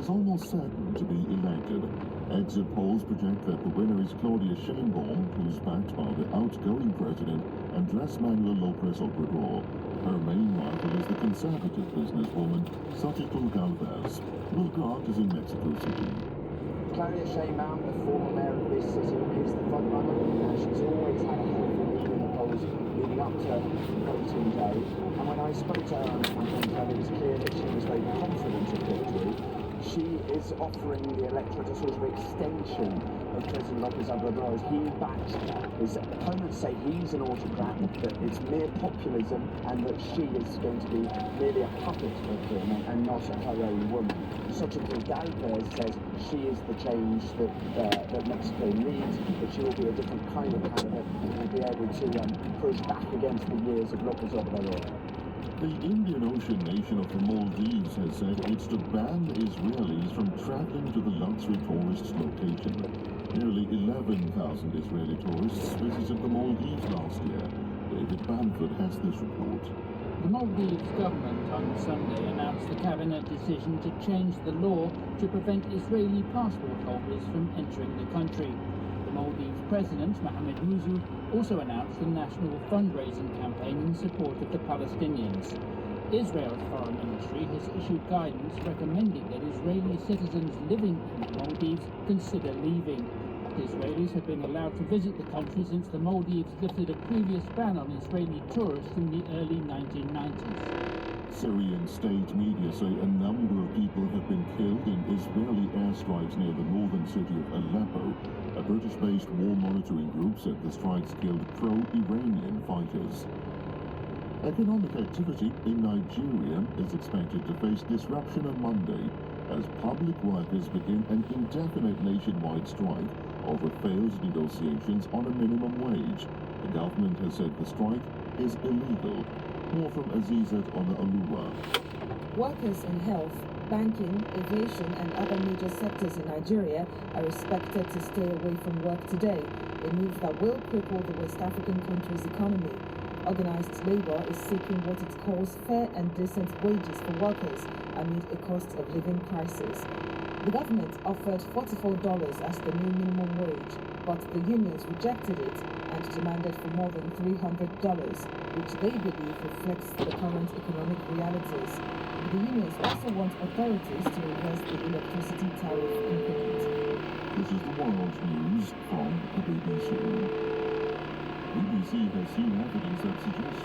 is almost certain to be elected. Exit polls project that the winner is Claudia Sheinbaum, who's backed by the outgoing president Andrés Manuel López Obrador. Her main rival is the conservative businesswoman Xochitl Galvez. Will Grant is in Mexico City. Claudia Sheinbaum, the former mayor of this city, is the frontrunner. She's always had a healthy lead in the polls leading up to voting day. And when I spoke to her on the campaign trail, it was clear that she was very confident of victory. She is offering the electorate a sort of extension of President López Obrador, as he backs his opponents say he's an autocrat, that it's mere populism, and that she is going to be merely a puppet of him and not her own woman. Xochitl Galvez says she is the change that Mexico needs, that she will be a different kind of candidate and will be able to push back against the years of López Obrador. The Indian Ocean nation of the Maldives has said it's to ban Israelis from traveling to the luxury tourist location. Nearly 11,000 Israeli tourists visited the Maldives last year. David Bamford has this report. The Maldives government on Sunday announced the cabinet decision to change the law to prevent Israeli passport holders from entering the country. The Maldives President, Mohamed Muzu, also announced a national fundraising campaign in support of the Palestinians. Israel's foreign ministry has issued guidance recommending that Israeli citizens living in the Maldives consider leaving. Israelis have been allowed to visit the country since the Maldives lifted a previous ban on Israeli tourists in the early 1990s. Syrian state media say a number of people have been killed in Israeli airstrikes near the northern city of Aleppo. A British-based war monitoring group said the strikes killed pro-Iranian fighters. Economic activity in Nigeria is expected to face disruption on Monday as public workers begin an indefinite nationwide strike over failed negotiations on a minimum wage. The government has said the strike is illegal. More from Azizat Ona-Oluwa. Workers in health, banking, aviation and other major sectors in Nigeria are expected to stay away from work today, a move that will cripple the West African country's economy. Organized labor is seeking what it calls fair and decent wages for workers amid a cost of living crisis. The government offered $44 as the new minimum wage, but the unions rejected it and demanded for more than $300, which they believe reflects the current economic realities. The unions also want authorities to reverse the electricity tariff increment. This is the world news from the BBC. BBC has seen evidence that suggests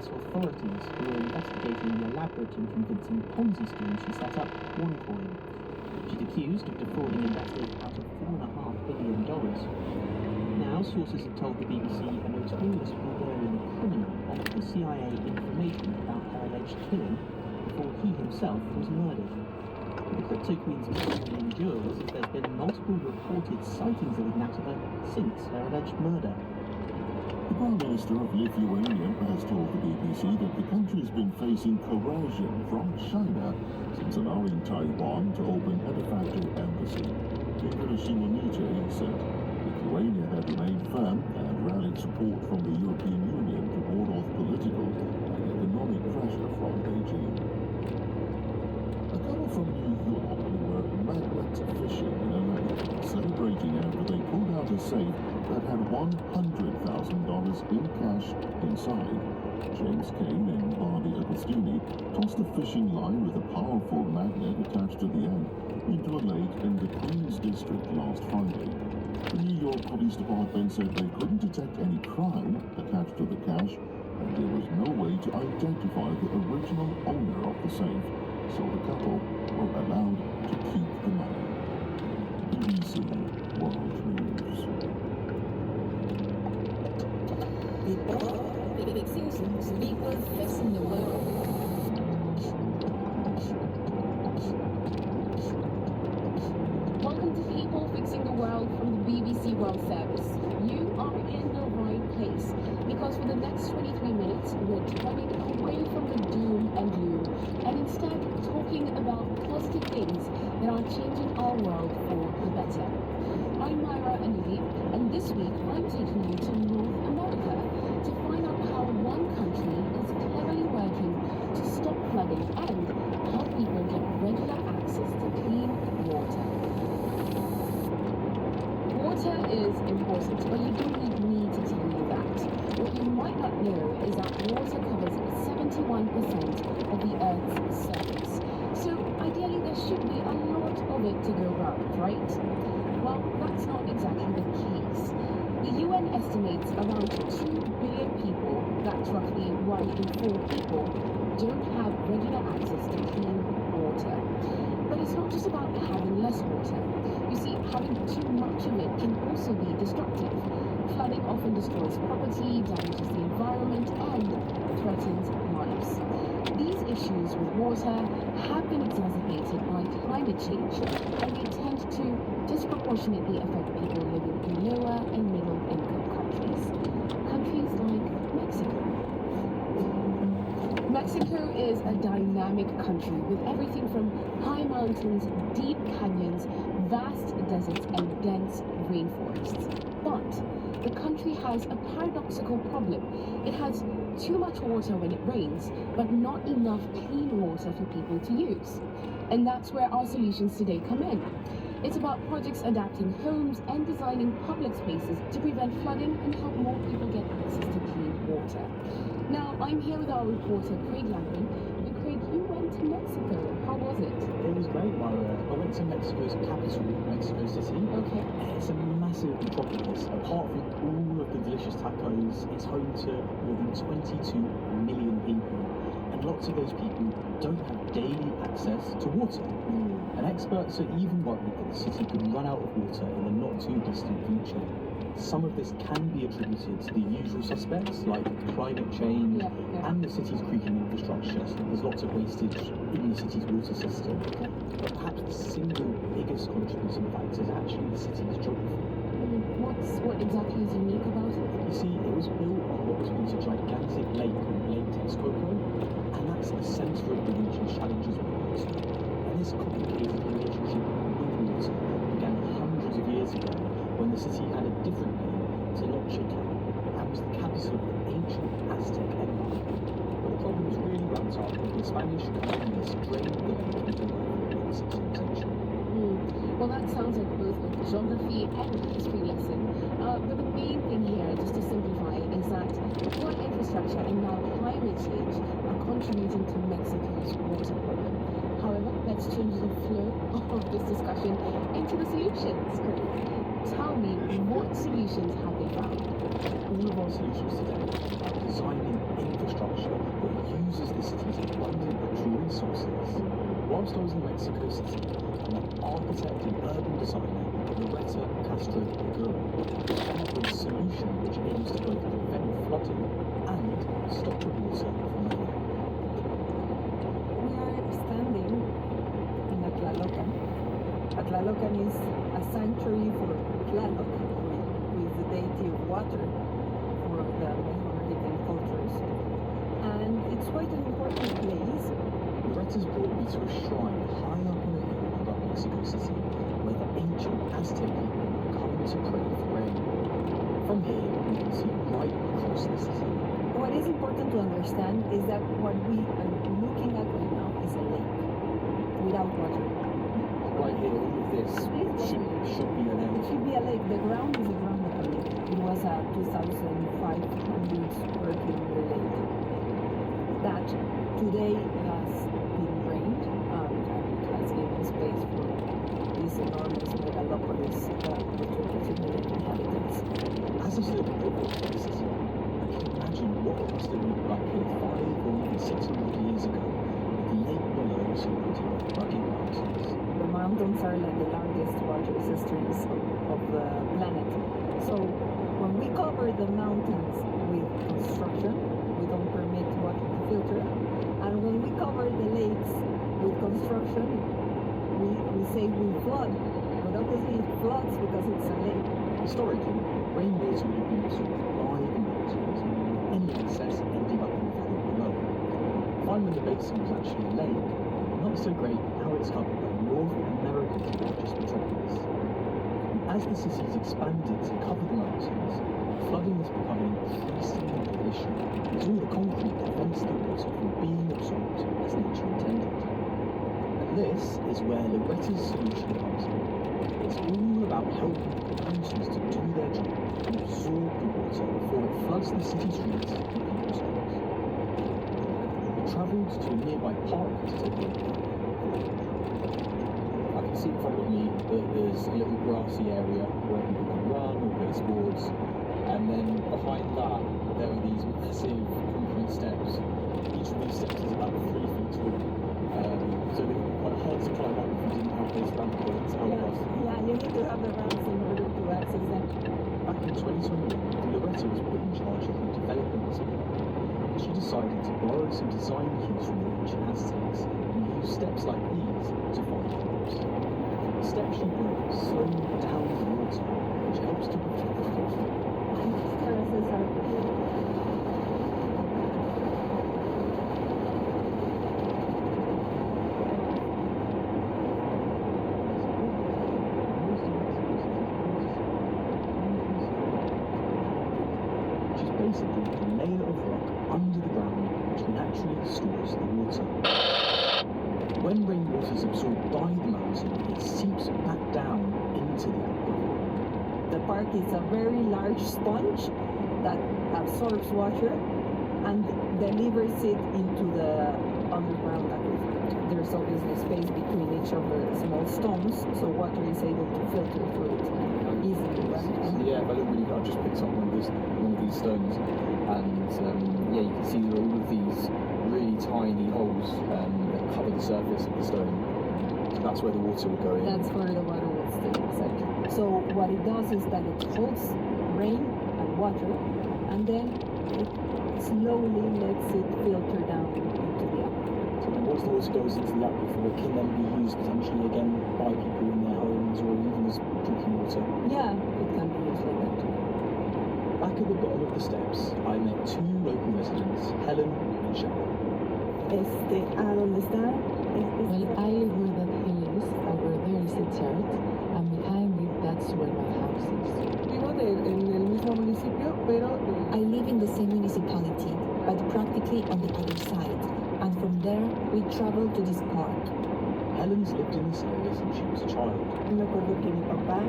authorities who were investigating the elaborate and convincing Ponzi scheme she set up, OneCoin. She's accused of defrauding investors out of $4.5 billion. Now, sources have told the BBC a notorious Bulgarian criminal offered the CIA information about her alleged killing before he himself was murdered. The crypto queen's mystery endures as there's been multiple reported sightings of Ignatova since her alleged murder. The Prime Minister of Lithuania has told the BBC that the country has been facing coercion from China since allowing Taiwan to open a de facto embassy. Ingrid Shimoniche said Lithuania had remained firm and rallied support from the European Union to ward off political and economic pressure from Beijing. A couple from New York who were magnet fishing in a lake celebrating after they pulled out a safe that had $100,000 in cash inside. James Kane and Barney Agostini tossed a fishing line with a powerful magnet attached to the end into a lake in the Queens district last Friday. The New York Police Department said they couldn't detect any crime attached to the cash, and there was no way to identify the original owner of the safe, so the couple were allowed to keep the money. BBC World News. The big citizens legal facing the world. World from the BBC World Service. You are in the right place because for the next 23 minutes we're turning away from the doom and gloom and instead talking about positive things that are changing our world for the better. I'm Myra Anubi, and this week I'm taking you to North America to find out how one country is cleverly working to stop flooding and help people get regular access to clean water. Water is important, but you don't need me to tell you that. What you might not know is that water covers 71% of the Earth's surface. So ideally there should be a lot of it to go round, right? Well, that's not exactly the case. The UN estimates around 2 billion people, that's roughly 1 in 4 people, don't have regular access to clean water. But it's not just about having less water. You see, having too much of it can also be destructive. Flooding often destroys property, damages the environment, and threatens lives. These issues with water have been exacerbated by climate change, and they tend to disproportionately affect people living in lower and middle income countries. Countries like Mexico. Mexico is a dynamic country with everything from high mountains, deep canyons, vast deserts, and dense rainforests. But the country has a paradoxical problem. It has too much water when it rains, but not enough clean water for people to use. And that's where our solutions today come in. It's about projects adapting homes and designing public spaces to prevent flooding and help more people get access to clean water. Now, I'm here with our reporter, Craig Langman. And Craig, you went to Mexico. How was it? It was great, Myra. I went to Mexico's capital, Mexico City. Okay. It's a massive metropolis. Apart from all of the delicious tacos, it's home to more than 22 million people. And lots of those people don't have daily access to water. And experts are even worried that the city could run out of water in the not too distant future. Some of this can be attributed to the usual suspects like climate change and the city's creaking infrastructure. So there's lots of wastage in the city's water system. But perhaps the single biggest contributing factor is actually the city's geography. What exactly is unique about it? You see, it was built on what was once a gigantic lake called Lake Texcoco, and that's the centre of the region's challenges with water. And this complicated relationship with water began hundreds of years ago when the city had a different name, Tenochtitlan, and was the capital of the ancient Aztec Empire. But the problems really ramped up when the Spanish colonists drained the lake into water in the 16th century. Well, that sounds like both a geography and history lesson. But the main thing here, just to simplify, is that poor infrastructure and now climate change are contributing to Mexico's water problem. However, let's change the flow of this discussion into the solutions. Tell me, what solutions have they found? All of our solutions today are designing infrastructure that uses the city's abundant natural resources. Whilst I was in Mexico City, I met architect and urban designer Loretta Castro Segura came up with a solution which aims to both prevent flooding and stop the water from running. We are standing in Atlalocan. Atlalocan is a sanctuary for Tlaloc, who is the deity of water for the Mesoamerican cultures. And it's quite an important place. Loretta's brought me to a shrine high up on a hill above Mexico City, where the ancient Aztec people come to pray for rain. From here, we can see right across the city. What is important to understand is that what we are looking at right now is a lake without water. Right here, all of this should be a It lake. should be a lake. The ground is a ground of a lake. It was a 2,500 square kilometer lake that today has been drained and it has given space for this enormous megalopolis with 22 million inhabitants. As I stood at the city, I can imagine what it must have looked like here 5 or even 600 years ago, with the lake below surrounded by rugged mountains. The mountains are like the largest water cisterns of the planet. So when we cover the mountains with construction, we don't permit water to filter. And when we cover the lakes with construction, we say we flood. But obviously it floods floods because it's a lake. Historically, rainwater would have been absorbed by the mountains, and any excess ending up in the valley below. Fine when the basin was actually a lake, not so great now it's covered by North America's largest metropolis. And as the cities expanded to cover the mountains, flooding has become an increasingly big issue, as all the concrete prevents the water from being absorbed as nature intended. And this is where Loretta's solution comes in. It's all about helping the producers to do their job and absorb the water before it floods the city streets and people's homes. We travelled to a nearby park to take a look. I can see in front of me that there's a little grassy area where people can run or play sports, and then behind that there are these massive concrete steps. Each of these steps is about 3 feet tall, so they're quite hard to climb up if you didn't have those ramp points out across. Yeah, you need to have the ramps in order to access them. Back in 2021, Loretta was put in charge of the development of the park. She decided to borrow some design cues from the ancient Aztecs and use steps like these to find homes. The steps she built slow down the water, which helps to protect the coast. And these terraces are She's basically a layer of rock under the ground which naturally stores the water. When rainwater is absorbed by the mountain, it seeps back down into the aquifer. the park is a very large sponge that absorbs water and delivers it into the underground aquifer. There's obviously space between each of the small stones, so water is able to filter through it easily, right? Yeah, if I look really, I've just picked up one of these stones, and yeah, you can see there are all of these really tiny holes that cover the surface of the stone. That's where the water would go in. That's where the water will stay, exactly. So what it does is that it holds rain and water, and then it slowly lets it filter down into the aquifer. So then once the water goes into the aquifer, it can then be used potentially again by people in their homes or even as drinking water. Yeah, it can be used like that too. Back at the bottom of the steps, I met 2 local residents, Helen and Sharon. ¿A dónde está? Well, I live where that hill is. Over there is a church, and behind it, that's where my house is. Vivo en el mismo municipio, pero I live in the same municipality, but practically on the other side. And from there, we travel to this park. Helen's lived in this area since she was a child. me acuerdo que mi papá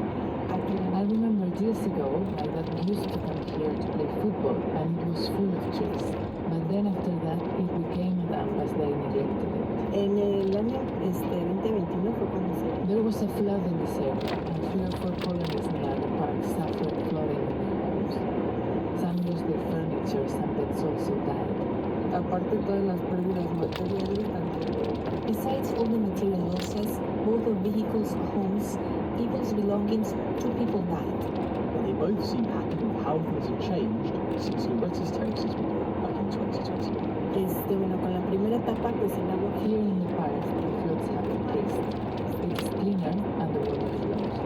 aquí I remember years ago, my dad used to come here to play football, and it was full of trees. But then after that, it became a dump as they neglected it. en el año 2021 fue cuando se There was a flood in this area, and 3 or 4 colonies near the park suffered flooding in their homes. Some lost their furniture, some pets also died. aparte de todas las pérdidas materiales tanto Besides all the material losses, both of vehicles, homes, people's belongings, 2 people died. But they both seem happy with how things have changed since Loretta's terraces were built back in 2021. bueno, con la primera etapa pues el agua Here in the park, the floods have increased. It's cleaner and the water flows.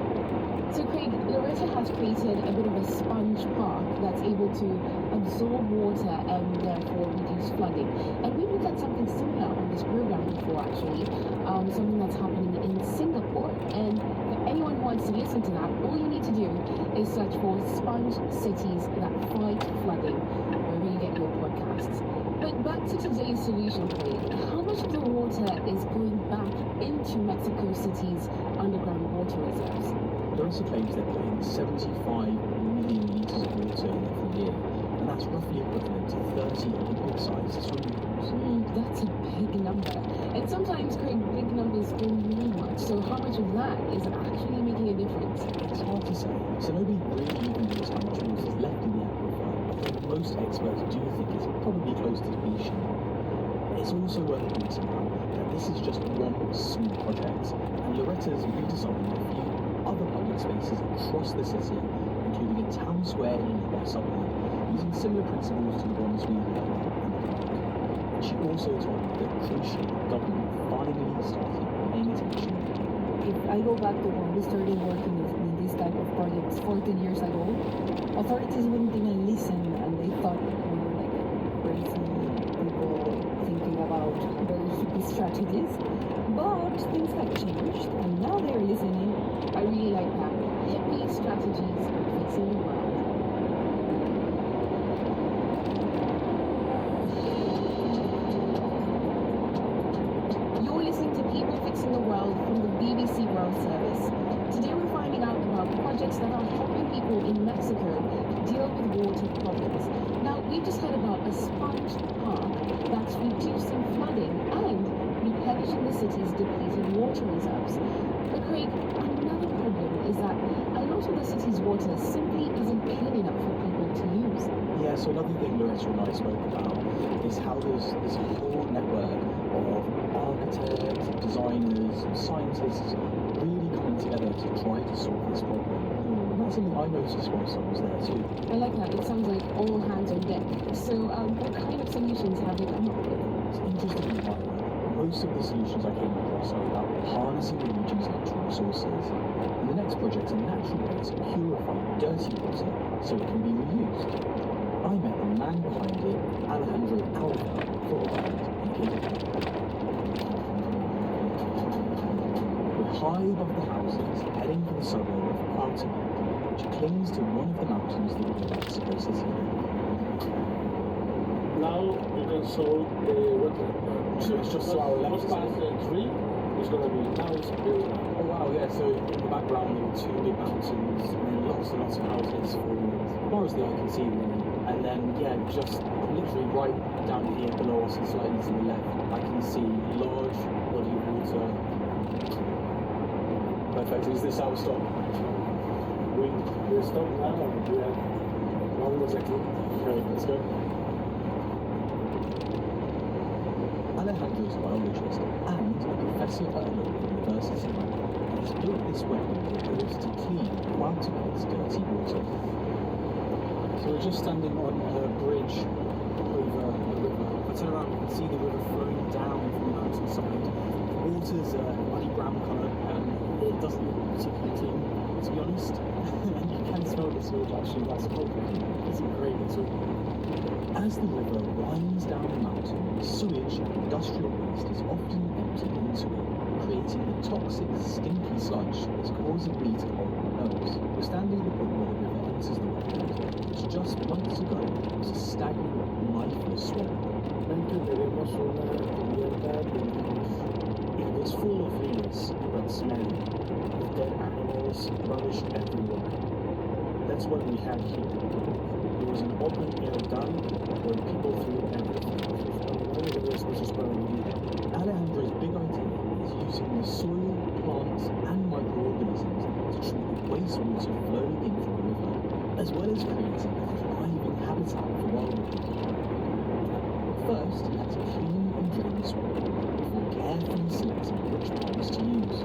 So Craig, Loretta has created a bit of a sponge park that's able to absorb water and therefore reduce flooding. And we've looked at something similar on this program before actually, something that's happening in Singapore. And for anyone who wants to listen to that, all you need to do is search for Sponge Cities That Fight Flooding, wherever you get your podcasts. But back to today's solution, Craig. How much of the water is going back into Mexico City's underground water reserves? Loretta claims they're putting 75 million litres of water in every year, and that's roughly equivalent to 30 Olympic-sized swimming pools. That's a big number. And sometimes, Craig, big numbers don't mean much. So how much of that is actually making a difference? It's hard to say, so nobody really even knows how much water is left in the aquifer, although most experts do think it's probably close to depletion. It's also worth pointing out that this is just one small project, and Loretta's redesigned a few other public spaces across the city, including a town square in a nearby suburb, using similar principles to the ones we heard about in the park. And she also told me that crucially, the government finally started paying attention. if I go back to when we started working in these type of projects 14 years ago, authorities wouldn't even listen, and they thought we were like crazy people thinking about very hippie strategies. But things have changed, and now they're listening. I really like that. Hippie strategies fixing the world. You're listening to People Fixing the World from the BBC World Service. Today we're finding out about projects that are helping people in Mexico deal with water problems. Now, we just heard about a sponge park that's reducing flooding and replenishing the city's depleted water reserves. But Craig, another problem is that a lot of the city's water simply isn't clean enough for people to use. Yeah, so another thing Loretta and I spoke about is how there's this whole network of architects, designers, scientists really coming together to try to solve this problem. And that's something I noticed whilst I was there too. I like that. It sounds like all hands on deck. So, what kind of solutions have they come up with? It's interesting, Myra. Most of the solutions I came across are about harnessing the region's natural resources. And the next project's a natural way to purify dirty water so it can be reused. I met the man behind it, Alejandro Alva, for a ride in Italy. We're high above the houses, heading for the suburb of Cuauhtémoc, which clings to one of the mountains that are in Mexico City. Now you can show the So it's just to our left. What's past the tree is going to be now it's built. Oh wow, yeah, so in the background there were two big mountains and then lots and lots of houses for as far as the eye can see really. And then yeah, just literally right down here below us and slightly to the left, I can see a large body of water. Perfect, is this our stop? We stop now and we have one more second. Great, let's go. Alejandro is a biologist and a professor at a local university. He's built this wetland in order to clean Cuauhtémoc's dirty water. So we're just standing on a bridge over the river. If I turn around, you can see the river flowing down from the mountainside. The water's a muddy brown colour and it doesn't look particularly clean, to be honest. And you can smell the sewage actually, that's probably isn't great at all. As the river winds down the mountain, sewage and industrial waste is often emptied into it, creating the toxic, stinky sludge that's causing me to hold my nose. We're standing at the point where the river enters the wetland, which just months ago was a stagnant, lifeless swamp. Tenemos una cubierta de leaves. It was full of leaves, but smelly, with dead animals, rubbish everywhere. That's what we had here. It was an open air dump where people threw everything. Alejandro's big idea is using the soil, plants, and microorganisms to treat the wastewater flowing in from the river, as well as creating a thriving habitat for wildlife. First, let's clean and drain the swamp before carefully selecting which ponds to use.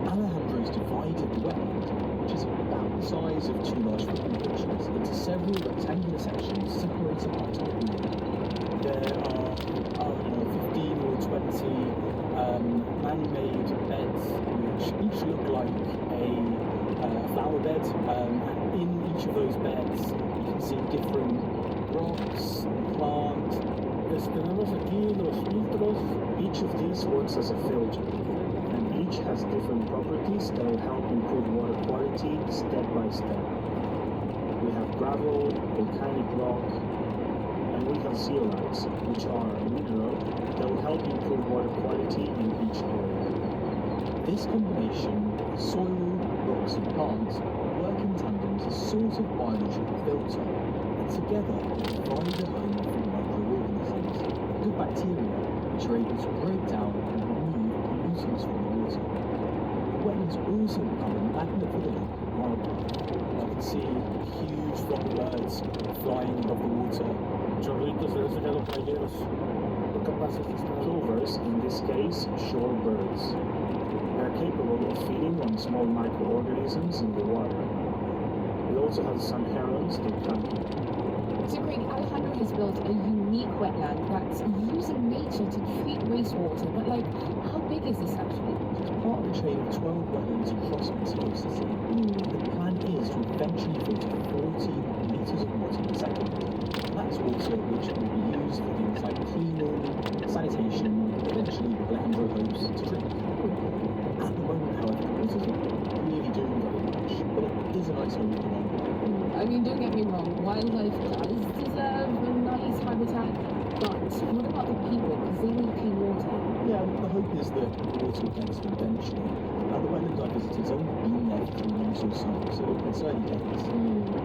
Alejandro's divided the wetland, which is about the size of two large football pitches, into several rectangular sections separated by top land. There are 15 or 20 man-made beds which each look like a flower bed, and in each of those beds you can see different rocks and plant. Tenemos aquí los filtros. Each of these works as a filter, and each has different properties that will help improve water quality step by step. We have gravel, volcanic rock, and we have zeolites, which are a mineral that will help improve water quality in each area. This combination of soil, rocks and plants work in tandem as a sort of biological filter, and together provide a home for microorganisms, good bacteria which are able to break down and remove pollutants from the water. The wetlands also become a magnet for the local wildlife. You can see huge flock of birds flying above the water. Chorritos de esos galopalleros. Plovers, in this case, shorebirds. They are capable of feeding on small microorganisms in the water. We also have some herons that come here. So Craig, Alejandro has built a unique wetland that's using nature to treat wastewater, but like, how big is this actually? It's part of a chain of 12 wetlands across Mexico City. The eventually filter 14 litres of water per second. That's water which will be used for things like cleaning, sanitation, eventually Alejandro hopes to drink. At the moment, however, the water's not really doing very much, but it is a nice home for one. I mean, don't get me wrong, wildlife does deserve a nice habitat, but what about the people? Because they need clean water. Yeah, the hope is that the water will get to them eventually. Now, the wetland I visited has only been there for 3 months or so, so it's early days.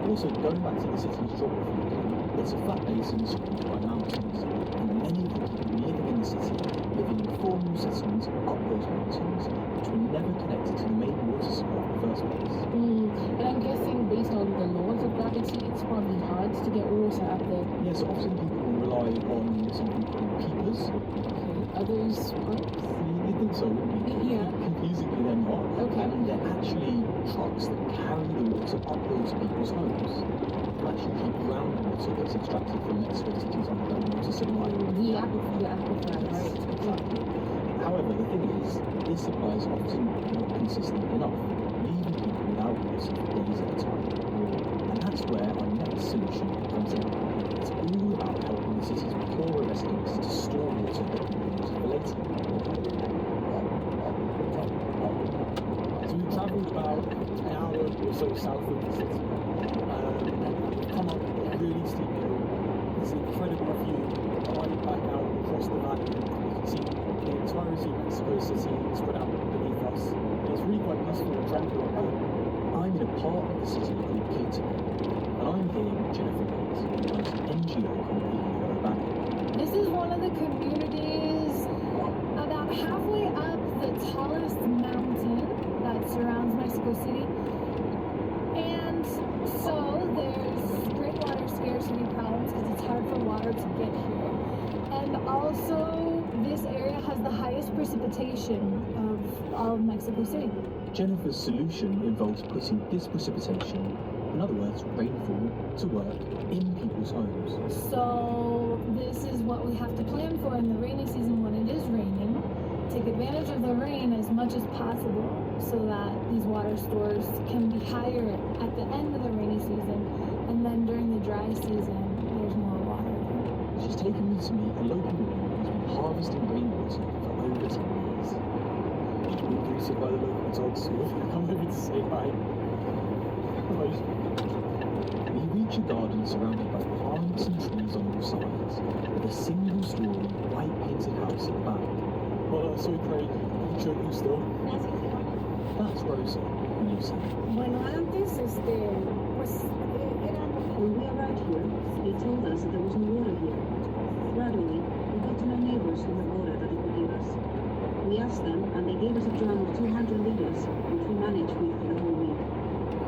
Also, going back to the city's geography again, it's a flat basin surrounded by mountains, and many of the people living in the city live in informal settlements up those mountains, which were never connected to the main water supply in the first place. And I'm guessing based on the laws of gravity, it's probably hard to get water up there. Yes, often people rely on something called peepers. Are those pipes? You'd think so, wouldn't you? Yeah. Confusingly, they're not. Okay. And they're actually trucks that carry the water up those people's homes. They actually keep groundwater that's extracted from Mexico City's underground water supply. The aquifer, right? Exactly. However, the thing is, this supply is often not consistent enough, leaving people without water for days at a time. And that's where our next solution comes in. It's all about helping the city's poorer residents to store water that can be used for later. So we travelled about an hour or so south of the city. We've come up a really steep hill. It's an incredible view right back out across the valley. You can see the entirety of Mexico City spread out beneath us. And it's really quite peaceful and tranquil up here. I'm in a part of the city called Quito, and I'm here with Jennifer Bates, who runs an NGO called Helio Urbana. This is one of the communities about halfway up the tallest mountain that surrounds Mexico City. And so there's great water scarcity problems because it's hard for water to get here. And also this area has the highest precipitation of all of Mexico City. Jennifer's solution involves putting this precipitation, in other words, rainfall, to work in people's homes. So this is what we have to plan for in the rainy season when it is raining. Take advantage of the rain as much as possible so that these water stores can be higher at the end of the rainy season, and then during the dry season there's more water. She's taken me to meet a local woman who's been harvesting rainwater for over 10 years. We're greeted by the local dogs who have come over to say hi. We reach a garden surrounded by plants and trees on all sides, with a single-story, white-painted house at the back. Hola, soy Craig. Mucho gusto. That's Rosa, who lives here. Bueno, antes, when we arrived here, they told us that there was no water here. Gradually, we got to know neighbors who had water that they could give us. We asked them, and they gave us a drum of 200 liters, which we managed with for the whole week.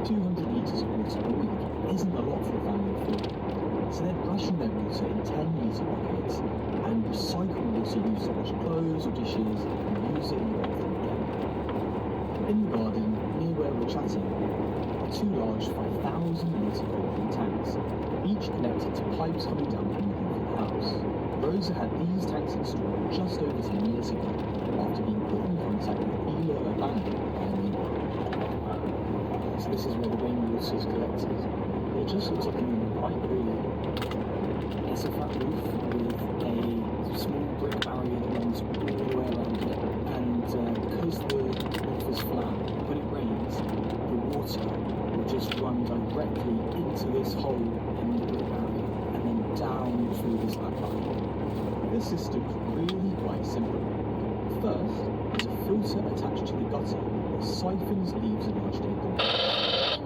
200 litres of water a week isn't a lot for a family of 4. So they're brushing their water in 10-litre buckets and recycle water used to wash clothes or dishes and use it in the bathroom again. In the garden, near where we're chatting, are 2 large 5,000-litre concrete tanks, each connected to pipes coming down from the roof of the house. Rosa had these tanks installed just over 10 years ago after being put in contact with Helio Urbana by a neighbour. So this is where the rainwater is collected. It just looks like a normal pipe, really. It's a flat roof with a small brick barrier that runs all the way around it. And because the roof is flat, when it rains, the water will just run directly into this hole in the brick barrier and then down through this back pipe. This system's really quite simple. First, there's a filter attached to the gutter that siphons leaves and large dead.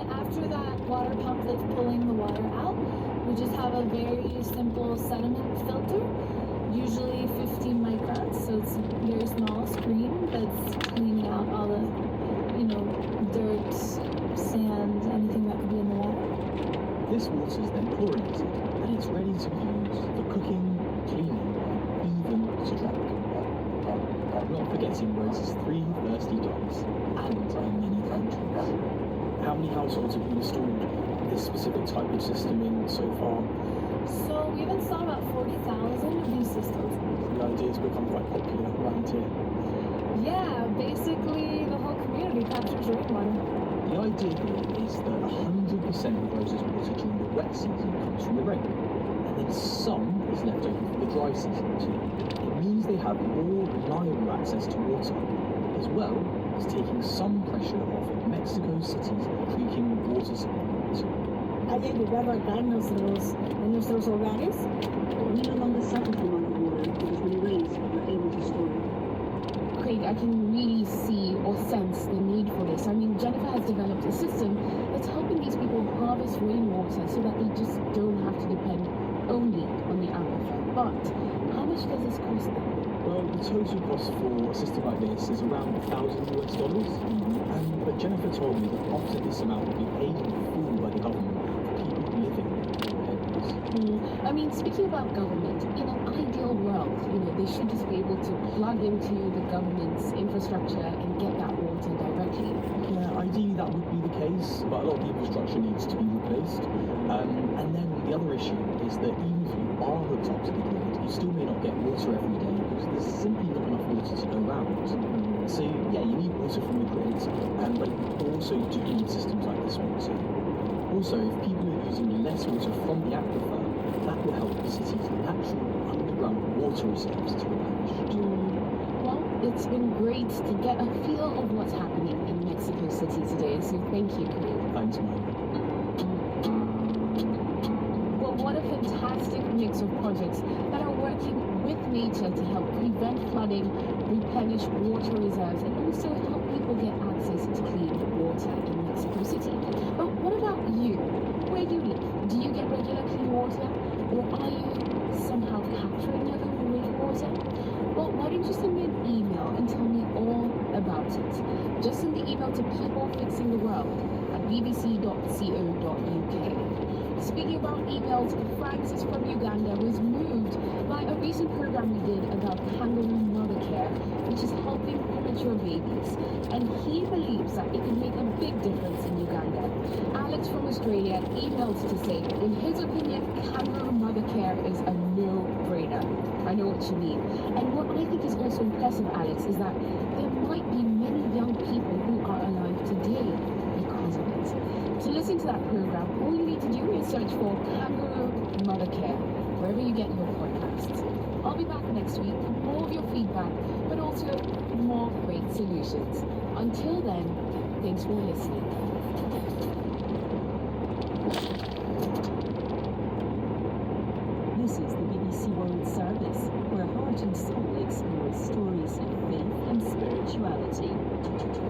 And after that water pump that's pulling the water out, we just have a very simple sediment filter, usually 15 microns, so it's a very small screen that's cleaning out all the, dirt, sand, anything that could be in the water. This water is then chlorinated and it's ready to be used for cooking, cleaning, even to drink. Not forgetting Rose's 3 thirsty dogs and in many countries. How many households have you installed this specific type of system in so far? So we've installed about 40,000 of these systems. The idea's become quite popular around here. Yeah, basically the whole community captures rainwater. The idea here is that 100% of Rosa's water during the wet season comes from the rain, and then some is left over for the dry season too. It means they have more reliable access to water, as well as taking some pressure off of Mexico City's creaking water supply. ¿Hay llegado acá en nuestros hogares? We no longer suffer from underwater because when it rains, we're able to store it. Craig, I can really see or sense the need for this. I mean, Jennifer has developed a system that's helping these people harvest rainwater so that they just don't have to depend only on the aquifer. But how much does this cost them? Well, the total cost for a system like this is around $1,000 US. But Jennifer told me that often this amount will be paid in full by the government for people living in rural areas. I mean, speaking about government, in an ideal world, they should just be able to plug into the government's infrastructure and get that water directly. Yeah, ideally that would be the case, but a lot of the infrastructure needs to be replaced. And then the other issue is that even if you are hooked up to the grid, you still may not get water every day because there's simply not enough water to go around. So yeah, you need water from the grid, but you also do need systems like this one too. Also, if people are using less water from the aquifer, that will help the city's natural underground water reserves to replenish. Well, it's been great to get a feel of what's happening in Mexico City today, so thank you, Craig. Thanks, Mike. Well, what a fantastic mix of projects that are working with nature to help prevent flooding, replenish water reserves, and also help people get access to clean water in Mexico City. But what about you? Where do you live? Do you get regular clean water? Or are you somehow capturing your own rainwater? Well, why don't you send me an email and tell me all about it? Just send the email to peoplefixingtheworld@bbc.co.uk. Speaking about emails, Francis from Uganda was moved by a recent program we did about kangaroo mother care, which is helping premature babies. And he believes that it can make a big difference in Uganda. Alex from Australia emailed to say, in his opinion, kangaroo mother care is a no-brainer. I know what you mean. And what I think is also impressive, Alex, is that there might be many young people who are alive today because of it. To listen to that program, all you need to do is search for Kangaroo Mother Care, wherever you get your podcasts. I'll be back next week with more of your feedback, but also more great solutions. Until then, thanks for listening. This is the BBC World Service, where Heart and Soul explores stories of faith and spirituality.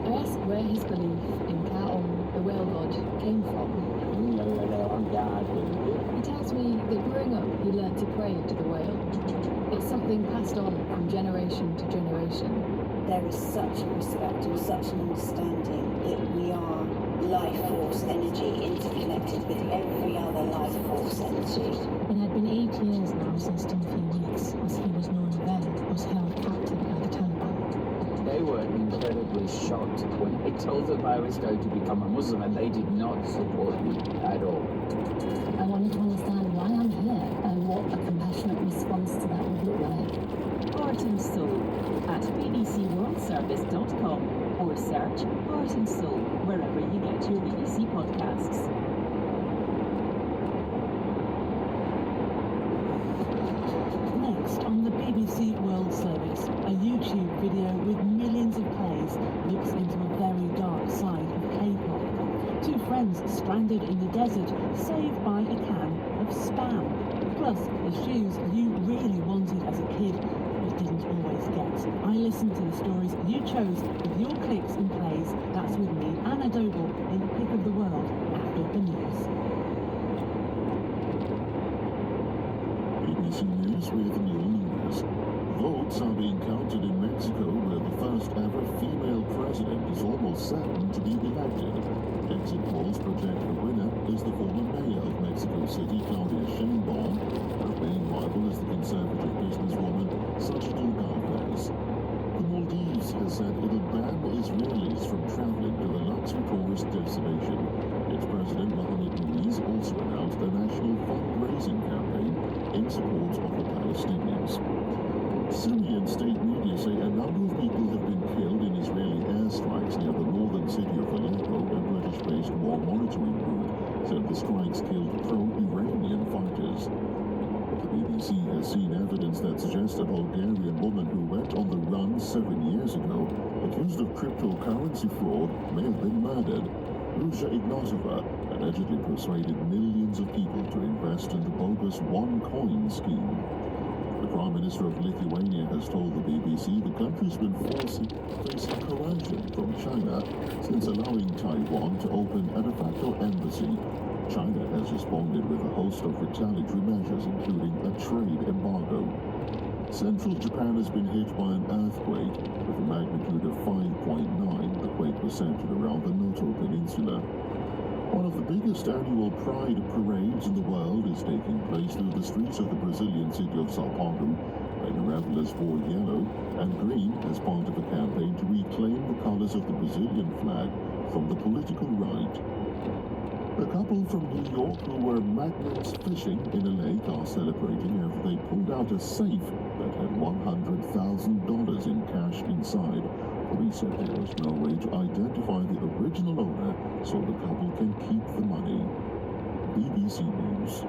I asked where his belief in Kaom, the whale god, came from. He tells me that growing up he learned to pray to the whale. It's something passed on from generation to generation. There is such respect and such an understanding that we are life force energy interconnected with every other life force energy. It had been 8 years now since Timothy Weeks, as he was known then, was held captive by the Taliban. They were incredibly shocked when I told them I was going to become a Muslim, and they did not support me at all. I wanted to understand why I'm here and what a compassionate response to that would look like. Heart and Soul at bbcworldservice.com or search Heart and Soul wherever you get your BBC podcasts. Next on the BBC World Service, a YouTube video with millions of plays looks into a very dark side of K-pop. Two friends stranded in the desert, saved by a can of Spam. Plus, the shoes you really wanted as a kid, but didn't always get. I listened to the stories you chose with your clicks and plays. That's with me, Anna Doble, in the Pick of the World after the news. BBC News with Neil News. Votes are being counted in Mexico, where the first ever female president is almost certain to be elected. Exit polls project the winner is the former mayor of Mexico City, Claudia Sheinbaum. Her main rival is the conservative businesswoman, Xochitl Gálvez. The Maldives has said it'll ban Israelis from traveling to the luxury tourist destination. Its president, Mohamed Muiz, also announced a national fundraising campaign in support of the Palestinians. Syrian state media say a number of people have been killed in Israeli airstrikes near the northern city of Aleppo, and British said the strikes killed pro-Iranian fighters. The BBC has seen evidence that suggests a Bulgarian woman who went on the run 7 years ago, accused of cryptocurrency fraud, may have been murdered. Lucia Ignatova allegedly persuaded millions of people to invest in the bogus OneCoin scheme. The Prime Minister of Lithuania has told the BBC the country's been facing coercion from China since allowing Taiwan to open a de facto embassy. China has responded with a host of retaliatory measures, including a trade embargo. Central Japan has been hit by an earthquake with a magnitude of 5.9. The quake was centered around the Noto Peninsula. One of the biggest annual Pride parades in the world is taking place through the streets of the Brazilian city of Sao Paulo, where the revelers wore yellow and green as part of a campaign to reclaim the colors of the Brazilian flag from the political right. A couple from New York who were magnets fishing in a lake are celebrating after they pulled out a safe that had $100,000 in cash inside. Police said there was no way to identify the original owner, so the couple can keep the money. BBC News.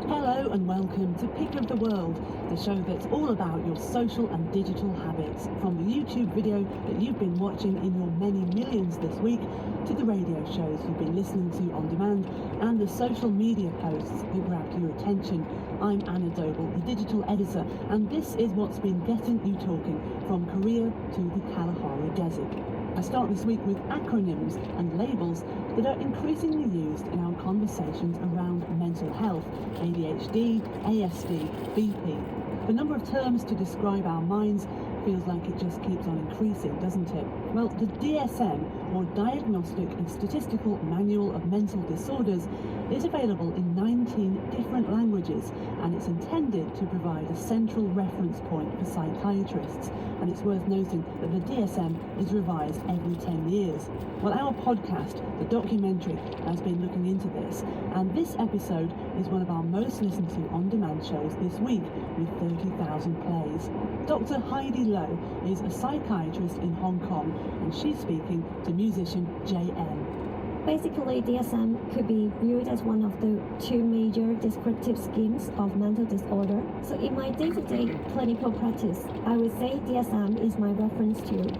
Hello and welcome to Pick of the World, the show that's all about your social and digital habits, from the YouTube video that you've been watching in your many millions this week, to the radio shows you've been listening to on demand, and the social media posts that grabbed your attention. I'm Anna Doble, the digital editor, and this is what's been getting you talking from Korea to the Kalahari Desert. I start this week with acronyms and labels that are increasingly used in our conversations around mental health: ADHD, ASD, BP. The number of terms to describe our minds feels like it just keeps on increasing, doesn't it? Well, the DSM, or Diagnostic and Statistical Manual of Mental Disorders, is available in 19 different languages, and it's intended to provide a central reference point for psychiatrists. And it's worth noting that the DSM is revised every 10 years. Well, our podcast, The Documentary, has been looking into this, and this episode is one of our most listened to on-demand shows this week, with 30,000 plays. Dr. Heidi Low is a psychiatrist in Hong Kong, and she's speaking to musician JM. Basically, DSM could be viewed as one of the two major descriptive schemes of mental disorder. So in my day-to-day clinical practice, I would say DSM is my reference tool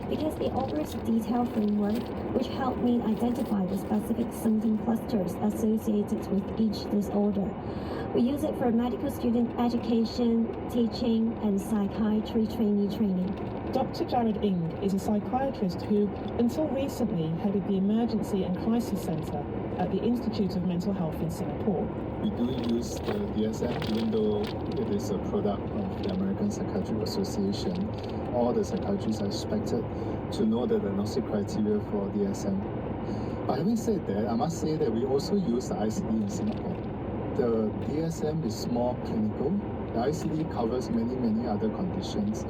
because it offers a detailed framework which help me identify the specific symptom clusters associated with each disorder. We use it for medical student education, teaching, and psychiatry trainee training. Dr. Jared Ng is a psychiatrist who, until recently, headed the Emergency and Crisis Centre at the Institute of Mental Health in Singapore. We do use the DSM, even though it is a product of the American Psychiatric Association. All the psychiatrists are expected to know the diagnostic criteria for DSM. But having said that, I must say that we also use the ICD in Singapore. The DSM is more clinical. The ICD covers many other conditions.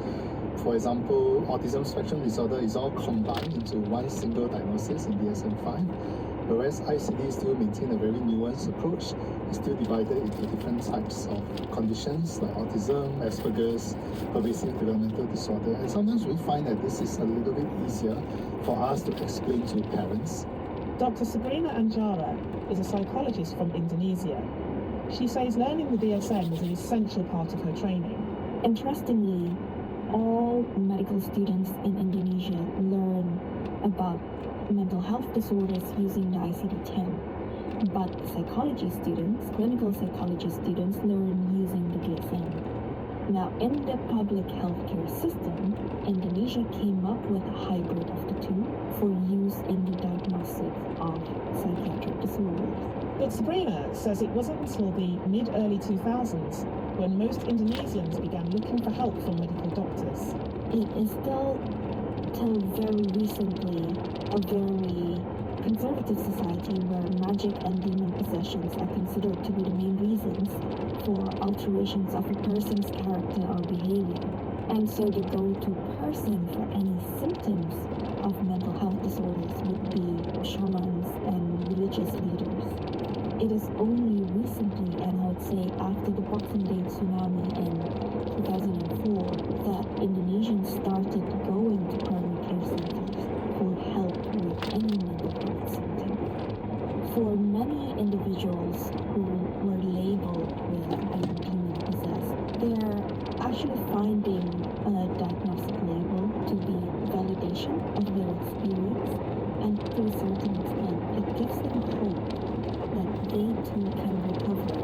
For example, autism spectrum disorder is all combined into one single diagnosis in DSM-5, whereas ICD still maintain a very nuanced approach. It's still divided into different types of conditions like autism, Asperger's, pervasive developmental disorder, and sometimes we find that this is a little bit easier for us to explain to parents. Dr. Sabrina Anjara is a psychologist from Indonesia. She says learning the DSM is an essential part of her training. Interestingly, all medical students in Indonesia learn about mental health disorders using the ICD-10, but psychology students, clinical psychology students, learn using the DSM. Now, in the public healthcare system, Indonesia came up with a hybrid of the two for use in the diagnosis of psychiatric disorders. But Sabrina says it wasn't until the mid-early 2000s when most Indonesians began looking for help from medical doctors. It is still, till very recently, a very conservative society where magic and demon possessions are considered to be the main reasons for alterations of a person's character or behavior. And so the go-to person for any symptoms of mental health disorders would be shamans and religious leaders. It is only recently, and I would say after the Boxing Day tsunami in 2005, they are actually finding a diagnostic label to be validation of their experience, and to a certain extent, it gives them hope that they too can recover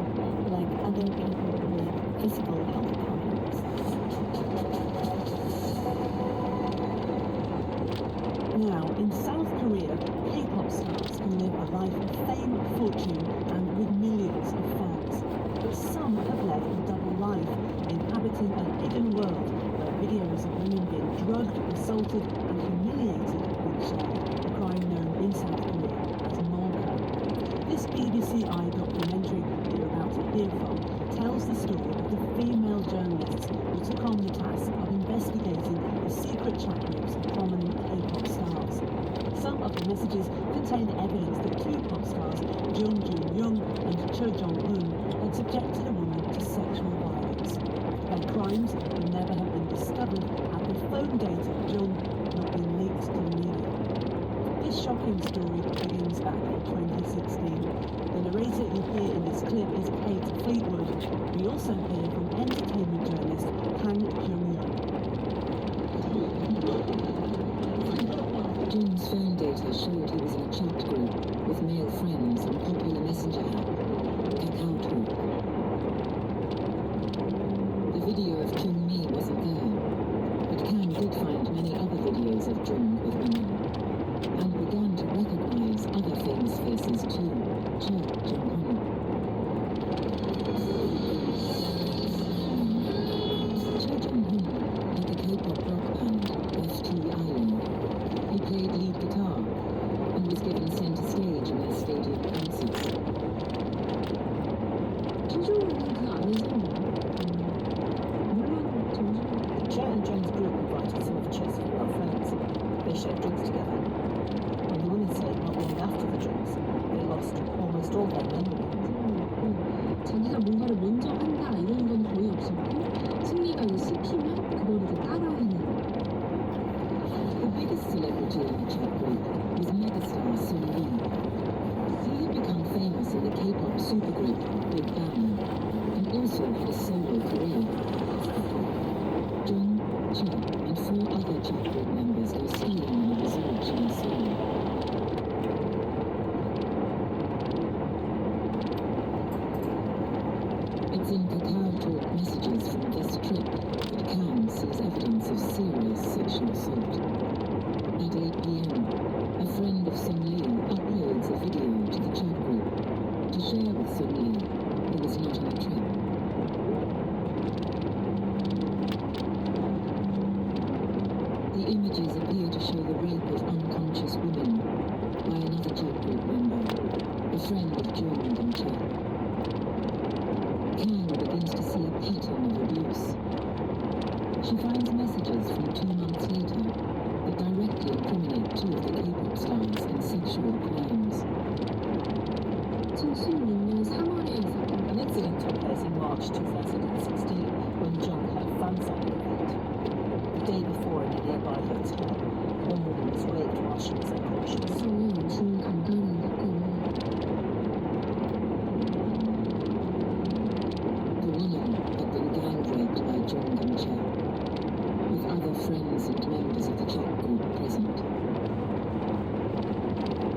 like other people with physical health problems. Now, in South Korea, K-pop stars can live a life of fame, fortune, and with millions of fans. But some have led a double life, inhabiting a hidden world where videos of women being drugged, assaulted, and humiliated would share, a crime known in South Korea as Molka. This BBC documentary you're about to hear from tells the story of the female journalists who took on the task of investigating the secret chat groups of prominent K-pop stars. Some of the messages contain evidence that two pop stars, Jung Jun-young and Cho Jong-un, had subjected a woman to sexual violence. Their crimes would never have been discovered had the phone data of Jung not been leaked to the media. This shocking story begins back in 2016. The narrator you hear in this clip is Kate Fleetwood. We also hear from entertainment journalist Kang Jung-young. Jung's phone data showed he was in a chat group with male friends on popular messenger app, KakaoTalk. The video of Kyung-mi wasn't there, but Kang did find many other videos of Jung with women, and began to recognize other famous faces too, Cho Jong-un. Cho Jong-un had the K-pop rock band FT Island. He played lead guitar and was given center stage in their stadium concerts. Cho and Jung's group invited some of Cho's female friends. They shared drinks together. When the women say not long after the drinks, they lost almost all their memory. 자기가 뭔가를 먼저 한다 이런 건 거의 없었고 승리가 이제 씹히면 그거를 이제 따라하는. The biggest celebrity in the chat group was megastar Sung Lee. He had become famous in the K-pop supergroup Big Bang, and also had a solo career. Jung, Cho, and 4 other chat group members go skiing in a resort in Seoul. It's in KakaoTalk messages from this trip that Kang sees evidence of serious sexual assault. At 8 p.m., a friend of Sung Lee uploads a video to the chat group to share with Sung Lee, who was not on the trip. The images appear to show the rape of unconscious women by another chat group member, a friend of Jung and Cho. Kang begins to see a pattern of abuse. She finds messages from 2 months later that directly incriminate 2 of the K-pop stars in sexual crimes. 2016년 3월에 있었던 An incident took place in March 2016 when Jung had a fan-signing event. The day before in a nearby hotel, one woman was raped while she was unconscious. 중 강간을 했거든요. The woman had been gang raped by Jung and Cho, with other friends and members of the chat group present.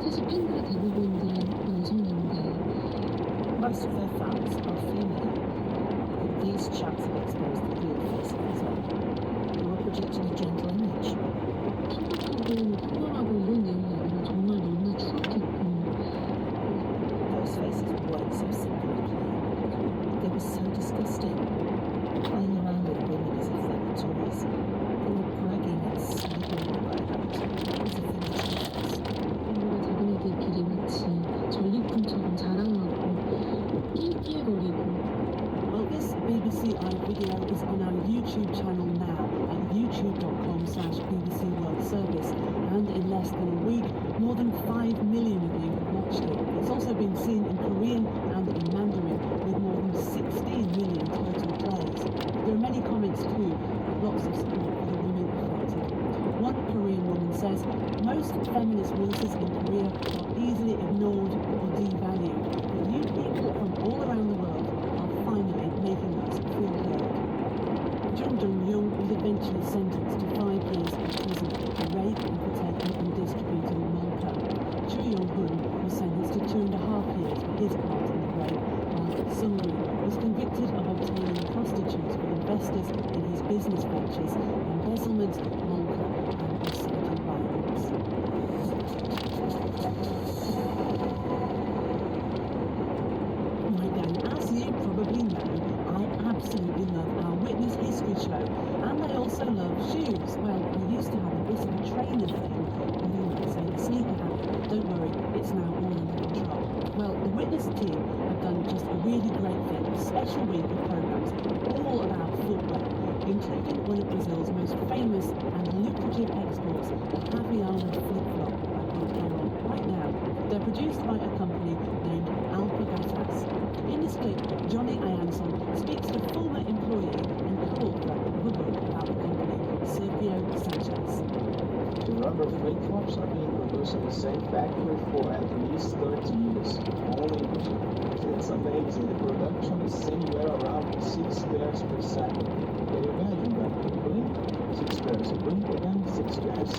사실 팬들의 대부분들은 여성인데 Most of their fans are female. These chats have exposed the real face of Islam. They were projecting a gentle image. 핑크하고 평범하고 이런 내용이 아니라 정말 너무나 추악했고 Those faces weren't so simple and plain. They were so disgusting. Playing around with women as if they were toys. They were bragging and sniggering about them as if they were children. 뭔가 자기네들끼리 마치 전리품처럼 자랑하고 낄낄거리고. Well, this BBC video is on our YouTube channel now at youtube.com/BBC World Service, and in less than a week, more than 5 million of you have watched it. It's also been seen in Korean and in Mandarin, with more than 16 million total plays. There are many comments too, and lots of support for the women affected. One Korean woman says, most feminist voices in Korea are easily ignored or devalued, but you people from all around the world are finally making us feel heard. eventually sentenced to 5 years in prison for rape and for taking and distributing molka. Chu Yong-hun was sentenced to 2.5 years for his part in the rape, while Sung-ri was convicted of obtaining prostitutes for investors in his business ventures, embezzlement, molka, and inciting violence. Right then, as you probably know, I absolutely love our Witness History Show, and I also love shoes. Well, I used to have a bit of a trainer thing, or you might say a sneaker habit. Don't worry, it's now all under control. Well, the Witness team have done just a really great thing, a special week of programs all about footwear, including one of Brazil's most famous and lucrative exports, the Havaiana flip-flop by Pantera. Right now, they're produced by a company named Alpargatas. In this clip, Johnny Ayanson speaks to former employee and co-author of a book about the company, Sergio Sanchez. The rubber flip-flops are being produced in the same factory for at least 30 years, only in Brazil. It's amazing. The production is anywhere around 6 pairs per second. Can you imagine that? Blink, 6 pairs. Blink again, 6 pairs.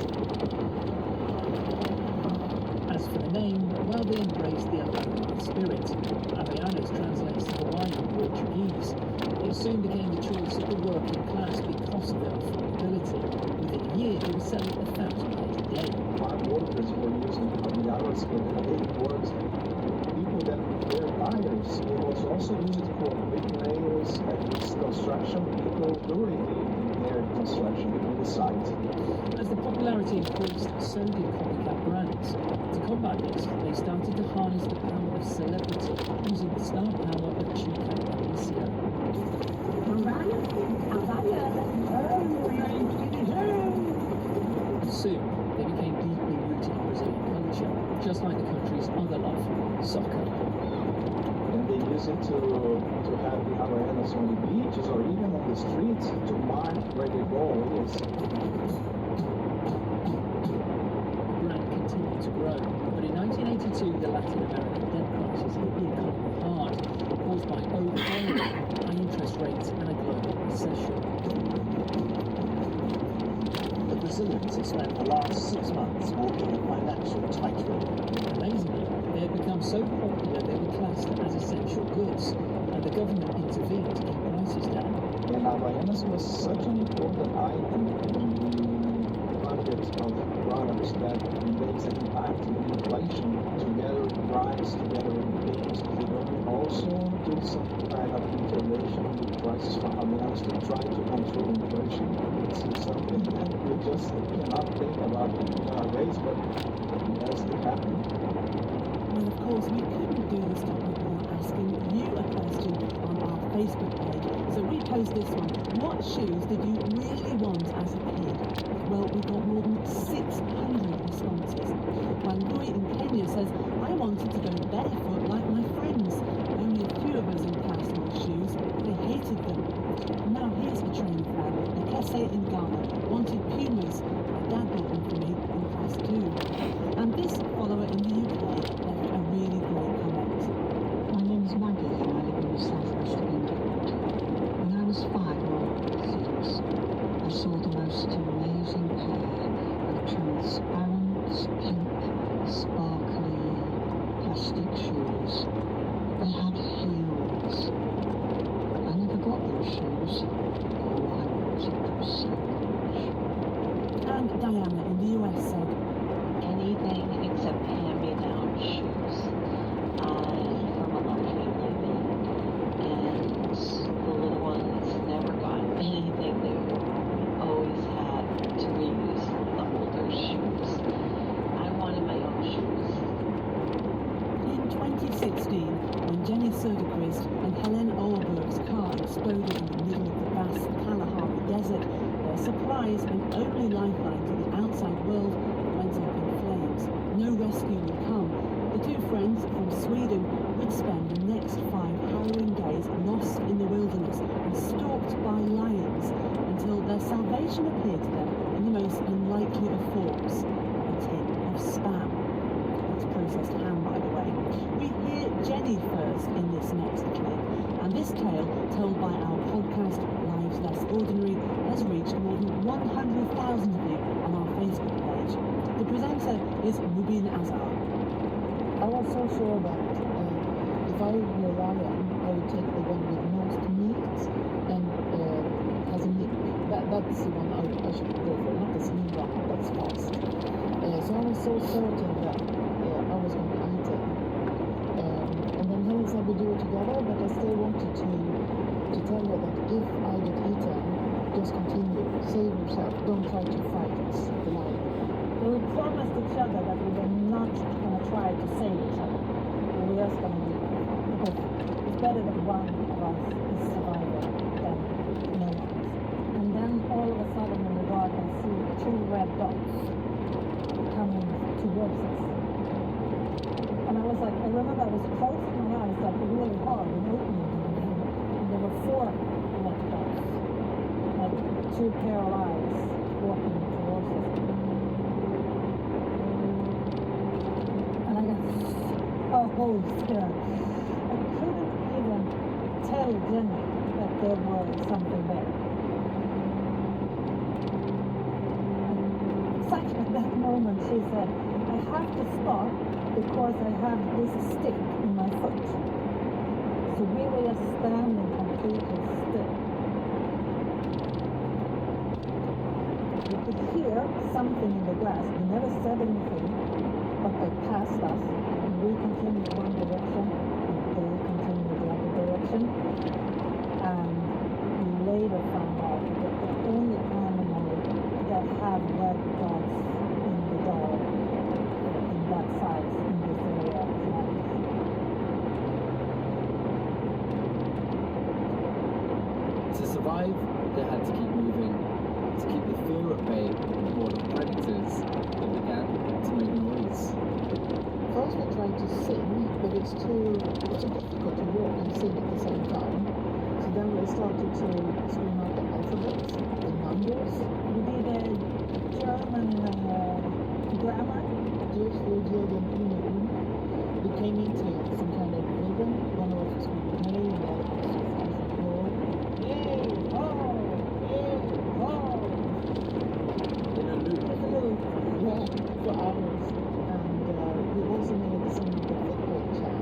As for the name, well, they embrace the Havaiana spirit. Havaianas translates to Hawaiian Portuguese. It soon became the choice of the working class because of their affordability. Within a year, they were selling 1,000 pairs a day. Farm workers were using Havaianas for their daily work. People that were buyers, it was also used for bricklayers and construction people during their construction on the site. As the popularity increased, so did copycat brands. To combat this, they started to harness the power of celebrity, using the star power of Chica Alicia. Soon, they became deeply rooted in Brazilian culture, just like the country's other love, soccer. And they use it to have the Havaianas on the beaches or even on the streets to mark where the goal is. The brand continued to grow, but in 1982 the Latin American debt crisis hit the economy hard, caused by overborrowing, high interest rates and a global recession. The Brazilians have spent the last 6 months walking a financial tightrope. Amazingly, they had become so popular they were classed as essential goods, and the government intervened to keep prices down. And Havaianas was such an important item in the market of products that makes an impact in inflation together with price, together with things. The government also did some kind of intervention in the prices for Havaianas to try to control inflation. It's something that we just cannot think about nowadays, but it does happen. Well, of course, we couldn't do this topic without asking you a question on our Facebook page. So we posed this one. What shoes did you really want as a kid? Well, we got more than 600 responses. When Louis in Kenya says, I wanted to go barefoot like my friends. Only a few of us in class wore shoes. They hated them. And now here's a training fan. Akese in Ghana wanted Pumas. My dad bought them for me in class too. And this follower in the UK left a really great comment. My name's Maggie and I live in the southwest of England. When I was 5 or 6, I saw the most amazing pair of transparent, pink, sparkly plastic shoes. They had heels. I never got those shoes. Oh, I wanted them so much. And Diana in the US said, anything except hand-me-down shoes. I'm from a large family, and the little ones never got anything new. We always had to reuse the older shoes. I wanted my own shoes. In 2016, when Jenny Söderqvist and Helen Oberg's car exploded in the middle of the vast Kalahari Desert, their surprise and only lifeline to the outside world went up in flames. No rescue would come. The two friends from Sweden would spend the next 5 harrowing days lost in the wilderness and stalked by lions until their salvation appeared to them in the most unlikely of forms, a tin of Spam. That's processed ham, by the way. We hear Jenny first in this next clip, and this tale, told by our podcast Lives Less Ordinary, has reached more than is Mubin Azar. I was so sure that if I were a lion, I would take the one with most meat and has a nip. That's the one I should go for, not the slim one that's fast. So I was so certain that I was going to eat it. And then Helen said we do it together, but I still wanted to tell her that if I get eaten, just continue, save yourself, don't try to fight the lion. So we promised each other that we were not going to try to save each other. We were just going to leave. Because it's better that one of us is survivor than no one is. And then all of a sudden in the dark I see two red dots coming towards us. And I was like, I remember I was closing my eyes like really hard and opening them. And there were 4 red dots. Like 2 pair of eyes walking towards us. And I got so scared. I couldn't even tell Jenny that there was something there. And exactly at that moment she said, I have to stop because I have this stick in my foot. So we were just standing completely still. We could hear something in the grass. We never said anything, but they passed us. And we continued one direction, and they continued the other direction. And we later found out that the only animal that have red dots in the dog, in that size, in this area, is lions. To survive, they had to keep moving. To keep the fear at bay while the predators that began to make noise. First we tried to sing, but it's too difficult to walk and sing at the same time. So then we started to scream out the alphabet, the numbers. We did a German grammar. Just we did an We came into some kind of rhythm. One of us would play, and the other was just go, yay, ho, yay, ho. In a loop. Yeah, for hours. We also made some of the football chant.